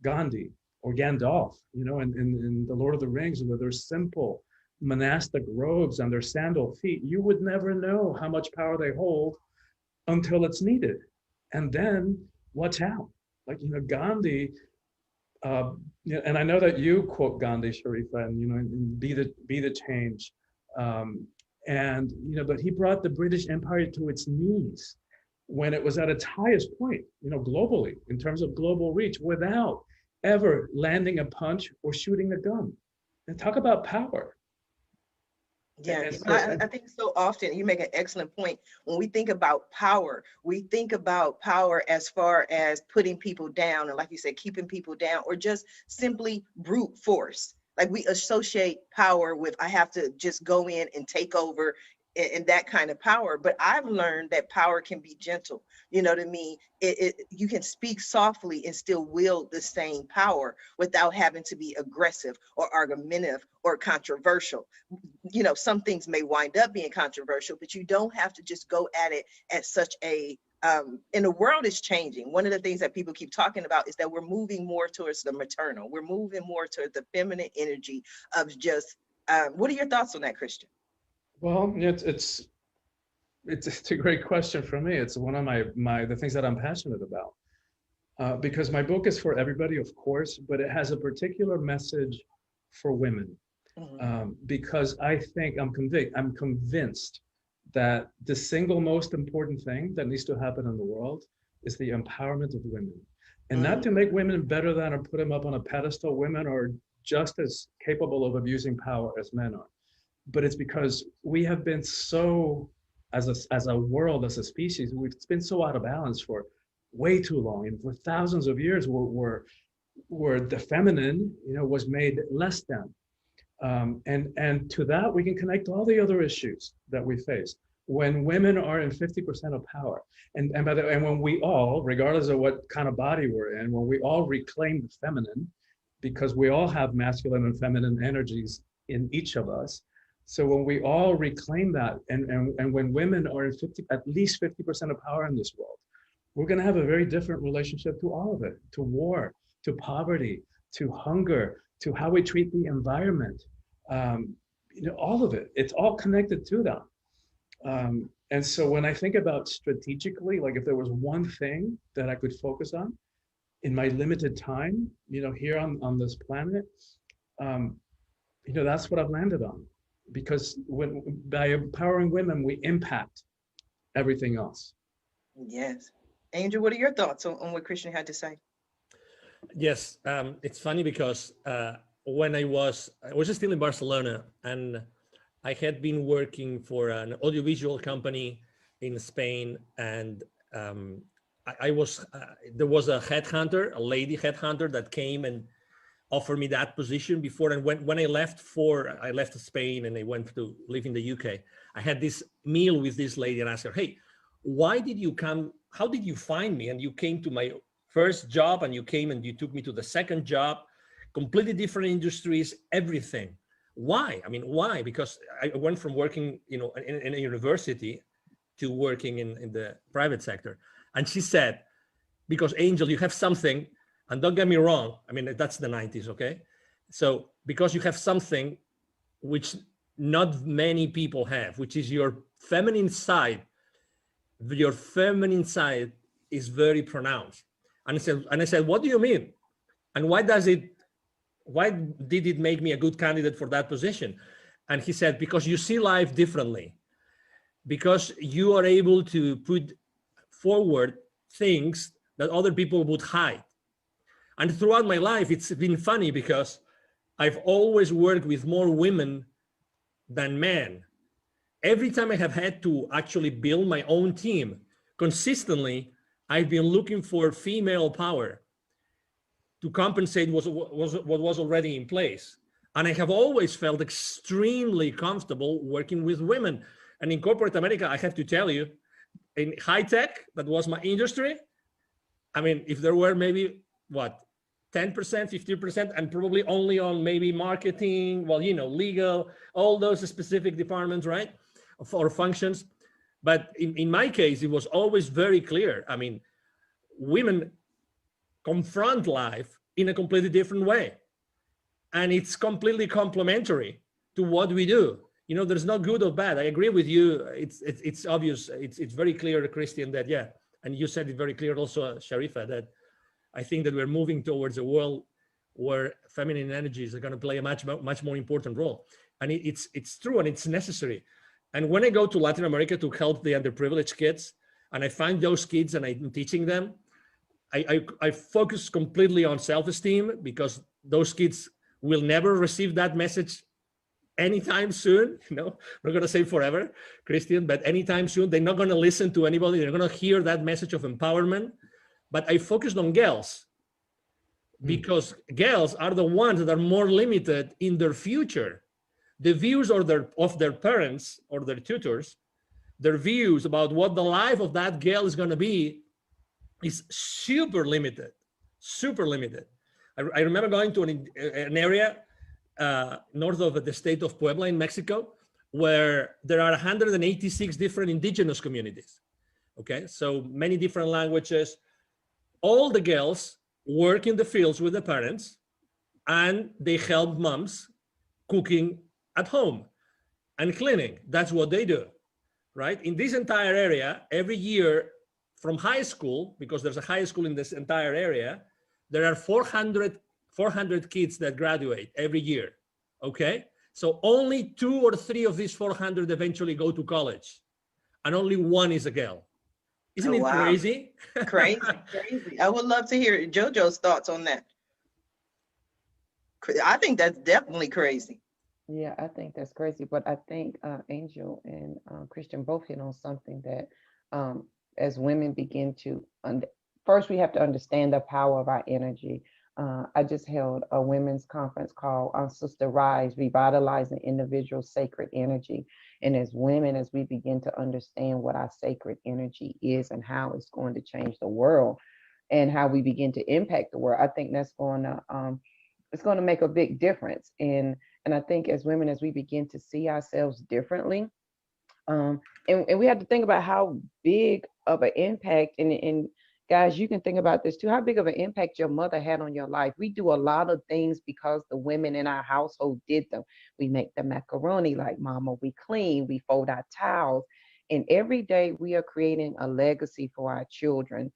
Speaker 4: Gandhi or Gandalf, in The Lord of the Rings, where they're simple, monastic robes on their sandal feet, you would never know how much power they hold until it's needed. And then watch out. Like, Gandhi, and I know that you quote Gandhi, Sharifa, and be the change. And but he brought the British Empire to its knees when it was at its highest point, globally, in terms of global reach, without ever landing a punch or shooting a gun. And talk about power.
Speaker 1: Yeah, I think so often you make an excellent point. When we think about power, we think about power as far as putting people down, and like you said, keeping people down, or just simply brute force. Like we associate power with, I have to just go in and take over, and that kind of power. But I've learned that power can be gentle. You know what I mean? You can speak softly and still wield the same power without having to be aggressive or argumentative or controversial. Some things may wind up being controversial, but you don't have to just go at it at such a and the world is changing. One of the things that people keep talking about is that we're moving more towards the maternal. We're moving more towards the feminine energy of just, what are your thoughts on that, Christian?
Speaker 4: Well, it's a great question for me. It's one of the things that I'm passionate about, because my book is for everybody, of course, but it has a particular message for women, because I'm convinced that the single most important thing that needs to happen in the world is the empowerment of women, and not to make women better than or put them up on a pedestal. Women are just as capable of abusing power as men are. But it's because we have been so, as a world, as a species, we've been so out of balance for way too long. And for thousands of years, where the feminine, was made less than. And to that, we can connect all the other issues that we face. When women are in 50% of power, and when we all, regardless of what kind of body we're in, when we all reclaim the feminine, because we all have masculine and feminine energies in each of us. So when we all reclaim that, and when women are in at least 50% of power in this world, we're going to have a very different relationship to all of it, to war, to poverty, to hunger, to how we treat the environment, all of it. It's all connected to that. And so when I think about strategically, like if there was one thing that I could focus on in my limited time, here on this planet, that's what I've landed on. Because by empowering women, we impact everything else.
Speaker 1: Yes. Angel, what are your thoughts on what Christian had to say?
Speaker 2: Yes, it's funny because when I was still in Barcelona, and I had been working for an audiovisual company in Spain, and there was a headhunter, a lady headhunter, that came and offered me that position before. And when I left Spain and I went to live in the UK, I had this meal with this lady and asked her, hey, why did you come? How did you find me? And you came to my first job, and you came and you took me to the second job, completely different industries, everything. Why? I mean, why? Because I went from working, in a university to working in the private sector. And she said, because Angel, you have something. And don't get me wrong, I mean, that's the 90s, okay? So because you have something which not many people have, which is your feminine side is very pronounced. And I said, what do you mean? And why did it make me a good candidate for that position? And he said, because you see life differently, because you are able to put forward things that other people would hide. And throughout my life, it's been funny because I've always worked with more women than men. Every time I have had to actually build my own team, consistently, I've been looking for female power to compensate what was already in place. And I have always felt extremely comfortable working with women. And in corporate America, I have to tell you, in high tech, that was my industry. I mean, if there were maybe, 10%, 15%, and probably only on maybe marketing, legal, all those specific departments, right? Or functions. But in my case, it was always very clear. I mean, women confront life in a completely different way. And it's completely complementary. to what we do. You know, there's no good or bad. I agree with you. It's obvious. It's very clear, Christian, that yeah, and you said it very clear also, Sharifa, that I think that we're moving towards a world where feminine energies are going to play a much more important role, and it's true and it's necessary. And when I go to Latin America to help the underprivileged kids, and I find those kids and I'm teaching them, I focus completely on self-esteem, because those kids will never receive that message anytime soon. You know, I'm not going to say forever, Christian, but anytime soon. They're not going to listen to anybody. They're going to hear that message of empowerment. But I focused on girls, because girls are the ones that are more limited in their future. The views of their parents or their tutors, their views about what the life of that girl is going to be is super limited, super limited. I remember going to an area north of the state of Puebla in Mexico, where there are 186 different indigenous communities. Okay, so many different languages. All the girls work in the fields with the parents, and they help moms cooking at home and cleaning. That's what they do, right? In this entire area, every year from high school, because there's a high school in this entire area, there are 400 kids that graduate every year, okay? So only 2 or 3 of these 400 eventually go to college, and only 1 is a girl. Isn't it crazy?
Speaker 1: Crazy, crazy. I would love to hear JoJo's thoughts on that. I think that's definitely crazy.
Speaker 3: Yeah, I think that's crazy. But I think Angel and Christian both hit on something that as women begin to, first we have to understand the power of our energy. I just held a women's conference called Sister Rise, Revitalizing Individual Sacred Energy. And as women, as we begin to understand what our sacred energy is and how it's going to change the world and how we begin to impact the world, I think that's going to, it's going to make a big difference. And I think as women, as we begin to see ourselves differently, and we have to think about how big of an impact, and guys, you can think about this too, how big of an impact your mother had on your life. We do a lot of things because the women in our household did them. We make the macaroni like mama, we clean, we fold our towels. And every day we are creating a legacy for our children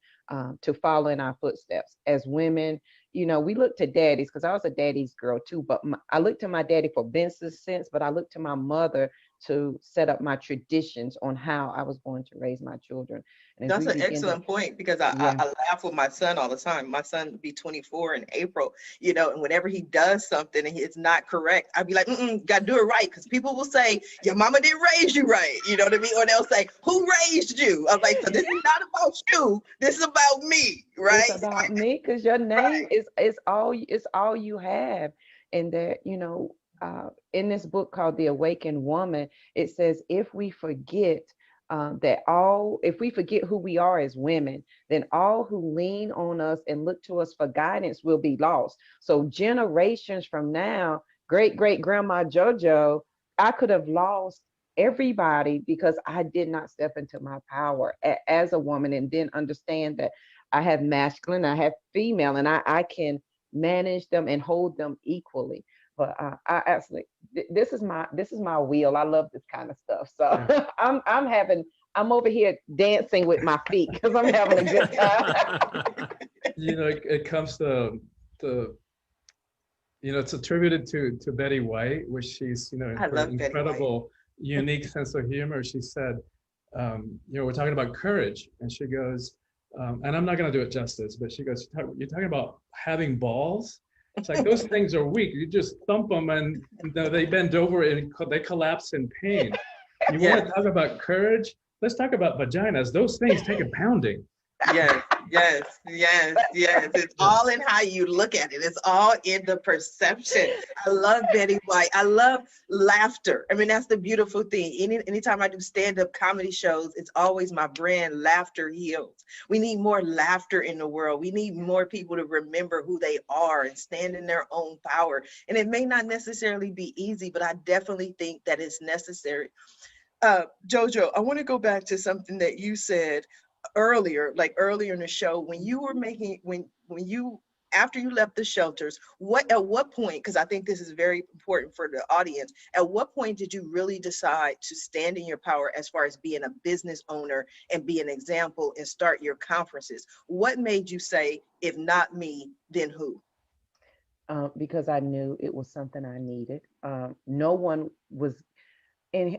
Speaker 3: to follow in our footsteps. As women, you know, we look to daddies, because I was a daddy's girl too, but I looked to my daddy for business sense, but I looked to my mother to set up my traditions on how I was going to raise my children. And
Speaker 1: that's an excellent point, because I laugh with my son all the time. My son will be 24 in April, you know, and whenever he does something and it's not correct, I'd be like, gotta do it right, because people will say, your mama didn't raise you right, you know what I mean? Or they'll say, who raised you? I'm like, so this is not about you, this is about me, right?
Speaker 3: It's about me, because your name is all you have. And that, you know, in this book called The Awakened Woman, it says, if we forget if we forget who we are as women, then all who lean on us and look to us for guidance will be lost. So generations from now, great grandma JoJo, I could have lost everybody because I did not step into my power as a woman, and then understand that I have masculine, I have female, and I can manage them and hold them equally. But I absolutely, this is my wheel. I love this kind of stuff. So I'm over here dancing with my feet because I'm having a good time.
Speaker 4: You know, it comes to you know, it's attributed to Betty White, which she's, you know, her incredible, unique sense of humor. She said, you know, we're talking about courage, and she goes, and I'm not going to do it justice, but she goes, you're talking about having balls. It's like, those things are weak. You just thump them and they bend over and they collapse in pain. You want to talk about courage? Let's talk about vaginas. Those things take a pounding.
Speaker 1: Yes. It's all in how you look at it. It's all in the perception. I love Betty White. I love laughter. I mean, that's the beautiful thing. Anytime I do stand-up comedy shows, it's always my brand, Laughter Heals. We need more laughter in the world. We need more people to remember who they are and stand in their own power. And it may not necessarily be easy, but I definitely think that it's necessary. JoJo, I want to go back to something that you said earlier in the show, when you were making, when you after you left the shelters, at what point, because I think this is very important for the audience, at what point did you really decide to stand in your power as far as being a business owner and be an example and start your conferences? What made you say, if not me, then who?
Speaker 3: Because I knew it was something I needed. No one was, and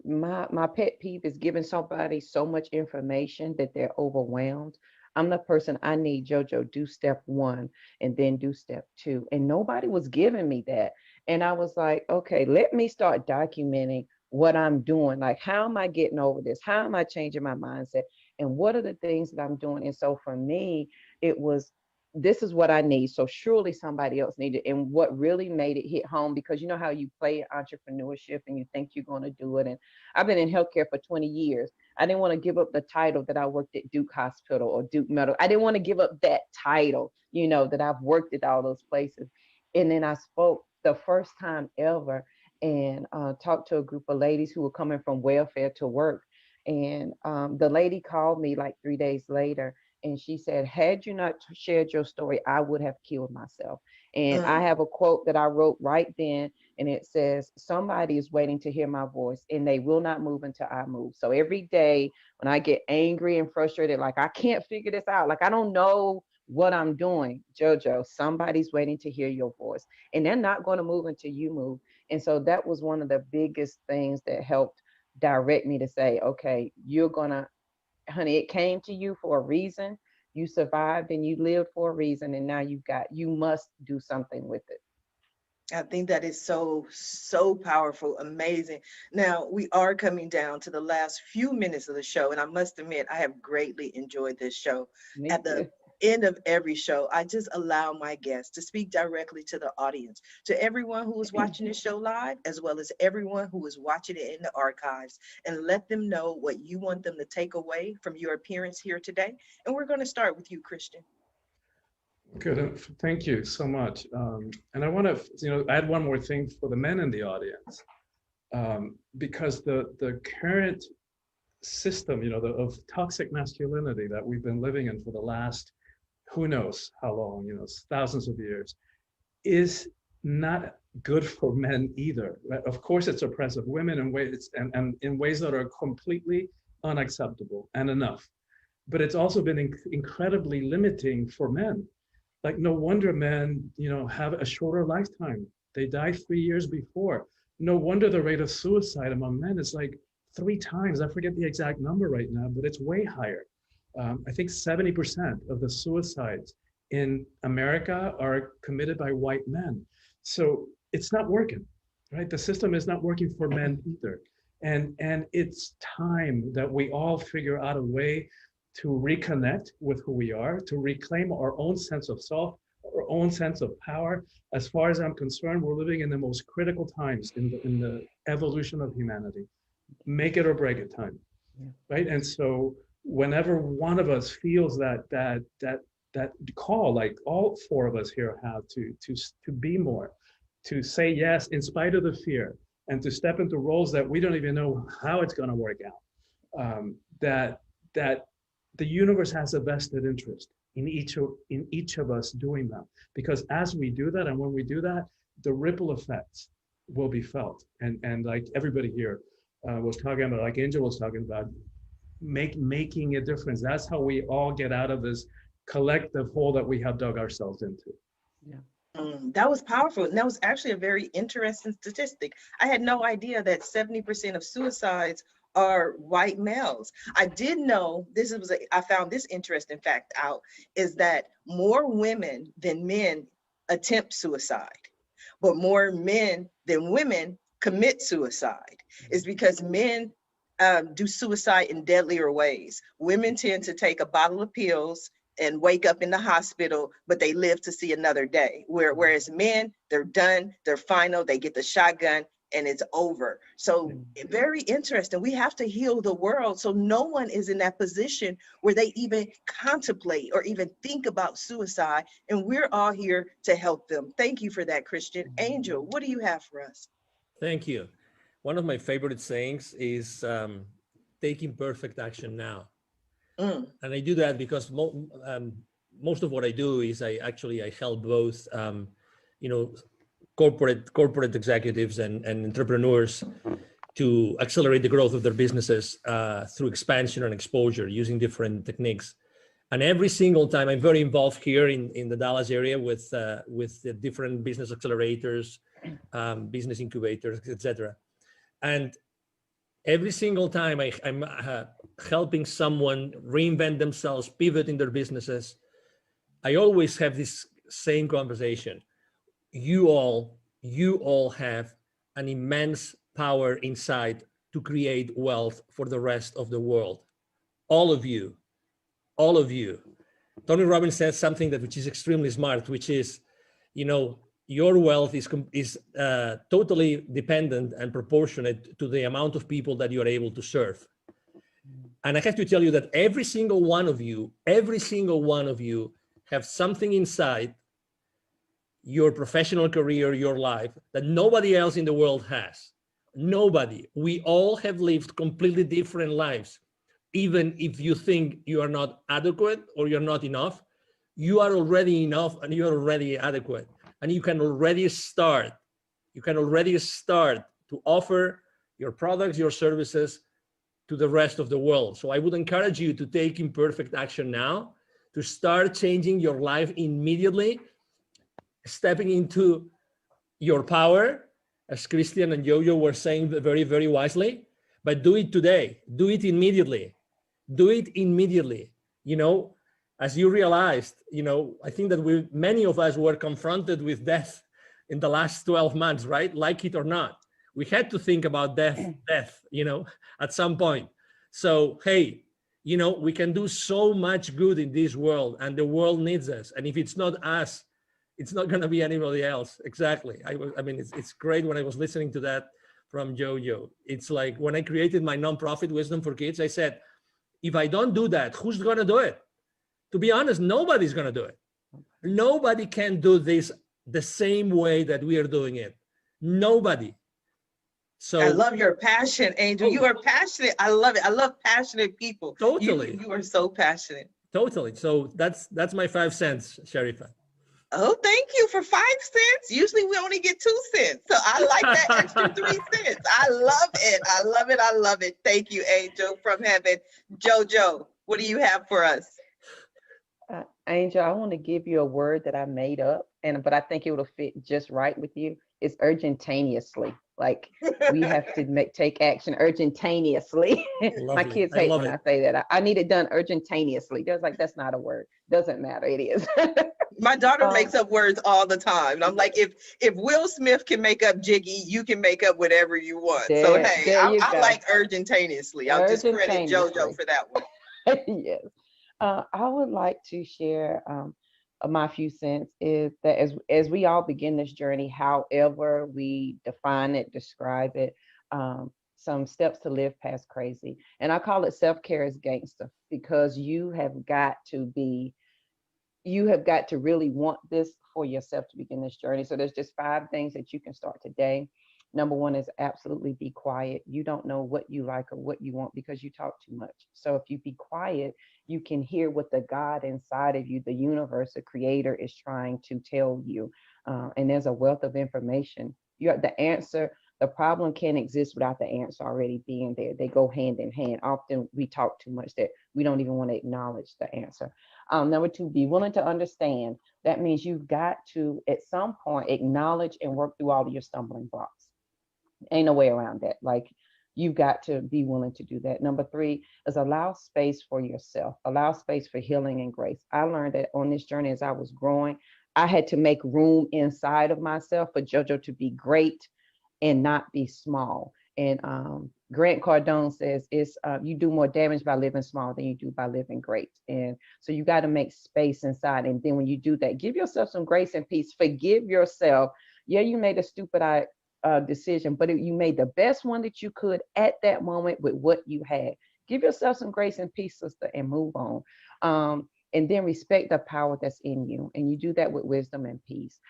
Speaker 3: my pet peeve is giving somebody so much information that they're overwhelmed. I'm the person, I need JoJo, do step one and then do step two. And nobody was giving me that. And I was like, okay, let me start documenting what I'm doing. Like, how am I getting over this? How am I changing my mindset? And what are the things that I'm doing? And so for me, it was, this is what I need. So surely somebody else needed. And what really made it hit home, because you know how you play entrepreneurship and you think you're going to do it. And I've been in healthcare for 20 years. I didn't want to give up the title that I worked at Duke Hospital or Duke Medical. I didn't want to give up that title, you know, that I've worked at all those places. And then I spoke the first time ever and talked to a group of ladies who were coming from welfare to work. And the lady called me like 3 days later, and she said, had you not shared your story, I would have killed myself. And I have a quote that I wrote right then, and it says, somebody is waiting to hear my voice, and they will not move until I move. So every day when I get angry and frustrated, like I can't figure this out, like I don't know what I'm doing, JoJo, somebody's waiting to hear your voice, and they're not going to move until you move. And so that was one of the biggest things that helped direct me to say, okay, you're gonna, honey, it came to you for a reason. You survived and you lived for a reason, and now you must do something with it.
Speaker 1: I think that is so, so powerful, amazing. Now, we are coming down to the last few minutes of the show, and I must admit, I have greatly enjoyed this show.
Speaker 3: Me
Speaker 1: At the
Speaker 3: too.
Speaker 1: end of every show, I just allow my guests to speak directly to the audience, to everyone who is watching this show live, as well as everyone who is watching it in the archives, and let them know what you want them to take away from your appearance here today. And we're going to start with you, Christian.
Speaker 4: Good. Thank you so much. And I want to, add one more thing for the men in the audience, because the current system, of toxic masculinity that we've been living in for the last, who knows how long, thousands of years, is not good for men either. Right? Of course, it's oppressive women in ways and in ways that are completely unacceptable and enough. But it's also been incredibly limiting for men. Like, no wonder men, have a shorter lifetime. They die 3 years before. No wonder the rate of suicide among men is like 3 times. I forget the exact number right now, but it's way higher. I think 70% of the suicides in America are committed by white men. So it's not working, right? The system is not working for men either. And it's time that we all figure out a way to reconnect with who we are, to reclaim our own sense of self, our own sense of power. As far as I'm concerned, we're living in the most critical times in the evolution of humanity. Make it or break it time, right? And so whenever one of us feels that call, like all 4 of us here have to be more, to say yes in spite of the fear, and to step into roles that we don't even know how it's going to work out, that the universe has a vested interest in each of us doing that. Because as we do that, and when we do that, the ripple effects will be felt. And like everybody here was talking about, like Angel was talking about, making a difference. That's how we all get out of this collective hole that we have dug ourselves into.
Speaker 3: Yeah.
Speaker 1: That was powerful. And that was actually a very interesting statistic. I had no idea that 70% of suicides are white males. I did know I found this interesting fact out, is that more women than men attempt suicide, but more men than women commit suicide. Is because men do suicide in deadlier ways. Women tend to take a bottle of pills and wake up in the hospital, but they live to see another day. Whereas men, they're done, they're final, they get the shotgun, and it's over. So very interesting. We have to heal the world so no one is in that position where they even contemplate or even think about suicide. And we're all here to help them. Thank you for that, Christian. Angel, what do you have for us?
Speaker 2: Thank you. One of my favorite sayings is taking perfect action now. And I do that because most of what I do is I help both, you know, corporate executives and entrepreneurs to accelerate the growth of their businesses through expansion and exposure using different techniques. And every single time, I'm very involved here in the Dallas area with the different business accelerators, business incubators, etc. And every single time I'm helping someone reinvent themselves, pivot in their businesses, I always have this same conversation. You all have an immense power inside to create wealth for the rest of the world. All of you. Tony Robbins says something which is extremely smart, which is, you know, your wealth is totally dependent and proportionate to the amount of people that you are able to serve. And I have to tell you that every single one of you have something inside your professional career, your life, that nobody else in the world has. Nobody. We all have lived completely different lives. Even if you think you are not adequate or you're not enough, you are already enough and you are already adequate. And you can already start. To offer your products, your services to the rest of the world. So I would encourage you to take imperfect action now, to start changing your life immediately, stepping into your power, as Christian and Jojo were saying very, very wisely, but do it today, do it immediately. You know, as you realized, you know, I think that many of us were confronted with death in the last 12 months, right? Like it or not. We had to think about death, you know, at some point. So, hey, you know, we can do so much good in this world and the world needs us. And if it's not us, it's not going to be anybody else. Exactly. I mean, it's great when I was listening to that from Jojo. It's like when I created my nonprofit Wisdom for Kids, I said, if I don't do that, who's going to do it? To be honest, nobody's going to do it. Nobody can do this the same way that we are doing it. Nobody. So
Speaker 1: I love your passion, Angel. You are passionate. I love it. I love passionate people.
Speaker 2: Totally.
Speaker 1: You are so passionate.
Speaker 2: Totally. So that's my 5 cents, Sharifa.
Speaker 1: Oh, thank you for 5 cents. Usually we only get 2 cents. So I like that extra 3 cents. I love it. I love it. I love it. Thank you, Angel from heaven. Jojo, what do you have for us?
Speaker 3: Angel, I want to give you a word that I made up, but I think it will fit just right with you. It's urgentaneously. Like we have to take action urgentaneously. My kids hate when I say that. I need it done urgentaneously. They're like, that's not a word. Doesn't matter. It is.
Speaker 1: My daughter makes up words all the time. And I'm like, if Will Smith can make up Jiggy, you can make up whatever you want. So hey, I like urgentaneously. I'll just credit Jojo for that one.
Speaker 3: Yes. I would like to share my few cents is that as we all begin this journey, however we define it, describe it, some steps to live past crazy. And I call it self-care as gangster, because you have got to really want this for yourself to begin this journey. So there's just 5 things that you can start today. Number 1 is absolutely be quiet. You don't know what you like or what you want because you talk too much. So if you be quiet, you can hear what the God inside of you, the universe, the creator is trying to tell you. And there's a wealth of information. You have the answer. The problem can't exist without the answer already being there. They go hand in hand. Often we talk too much that we don't even want to acknowledge the answer. Number 2, be willing to understand. That means you've got to, at some point, acknowledge and work through all of your stumbling blocks. Ain't no way around that. Like, you've got to be willing to do that. Number 3 is allow space for yourself. Allow space for healing and grace. I learned that on this journey as I was growing, I had to make room inside of myself for JoJo to be great and not be small. And Grant Cardone says it's you do more damage by living small than you do by living great. And so you got to make space inside. And then when you do that, give yourself some grace and peace. Forgive yourself. Yeah, you made a stupid decision, but you made the best one that you could at that moment with what you had. Give yourself some grace and peace, sister, and move on. And then respect the power that's in you. And you do that with wisdom and peace.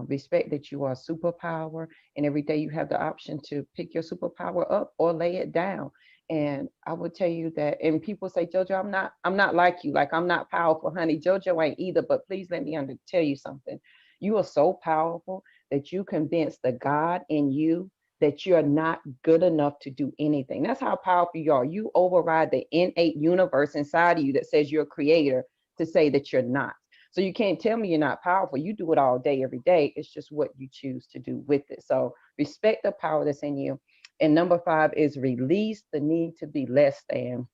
Speaker 3: Respect that you are a superpower, and every day you have the option to pick your superpower up or lay it down. And I would tell you that, and people say, JoJo, I'm not like you. Like, I'm not powerful, honey. JoJo ain't either, but please let me tell you something. You are so powerful that you convince the God in you that you're not good enough to do anything. That's how powerful you are. You override the innate universe inside of you that says you're a creator to say that you're not. So you can't tell me you're not powerful. You do it all day, every day. It's just what you choose to do with it. So respect the power that's in you. And number 5 is release the need to be less than,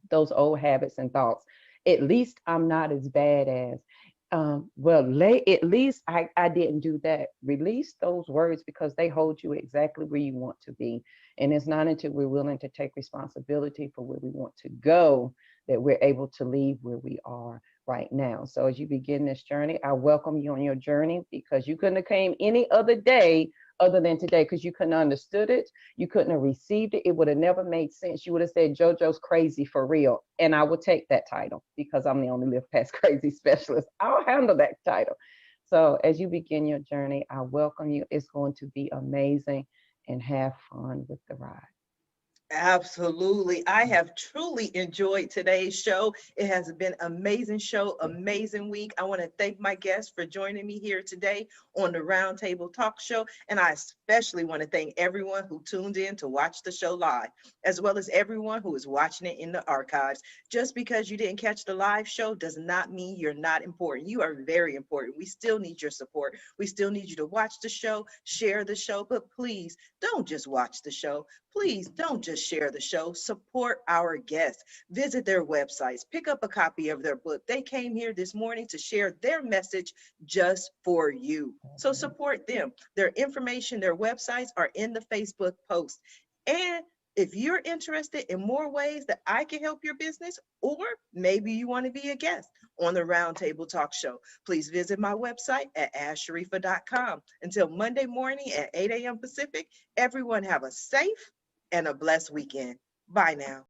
Speaker 3: those old habits and thoughts. At least I'm not as bad as, at least I didn't do that. Release those words because they hold you exactly where you want to be. And it's not until we're willing to take responsibility for where we want to go that we're able to leave where we are right now. So as you begin this journey, I welcome you on your journey, because you couldn't have came any other day other than today, because you couldn't have understood it. You couldn't have received it. It would have never made sense. You would have said, JoJo's crazy for real. And I would take that title because I'm the only Live Past Crazy specialist. I'll handle that title. So as you begin your journey, I welcome you. It's going to be amazing, and have fun with the ride.
Speaker 1: Absolutely. I have truly enjoyed today's show. It has been an amazing show, amazing week. I want to thank my guests for joining me here today on the Roundtable Talk Show. And I especially want to thank everyone who tuned in to watch the show live, as well as everyone who is watching it in the archives. Just because you didn't catch the live show does not mean you're not important. You are very important. We still need your support. We still need you to watch the show, share the show, but please don't just watch the show. Please don't just share the show. Support our guests. Visit their websites. Pick up a copy of their book. They came here this morning to share their message just for you. So support them. Their information, their websites are in the Facebook post. And if you're interested in more ways that I can help your business, or maybe you want to be a guest on the Roundtable Talk Show, please visit my website at asharifa.com. Until Monday morning at 8 a.m. Pacific, everyone have a safe and a blessed weekend. Bye now.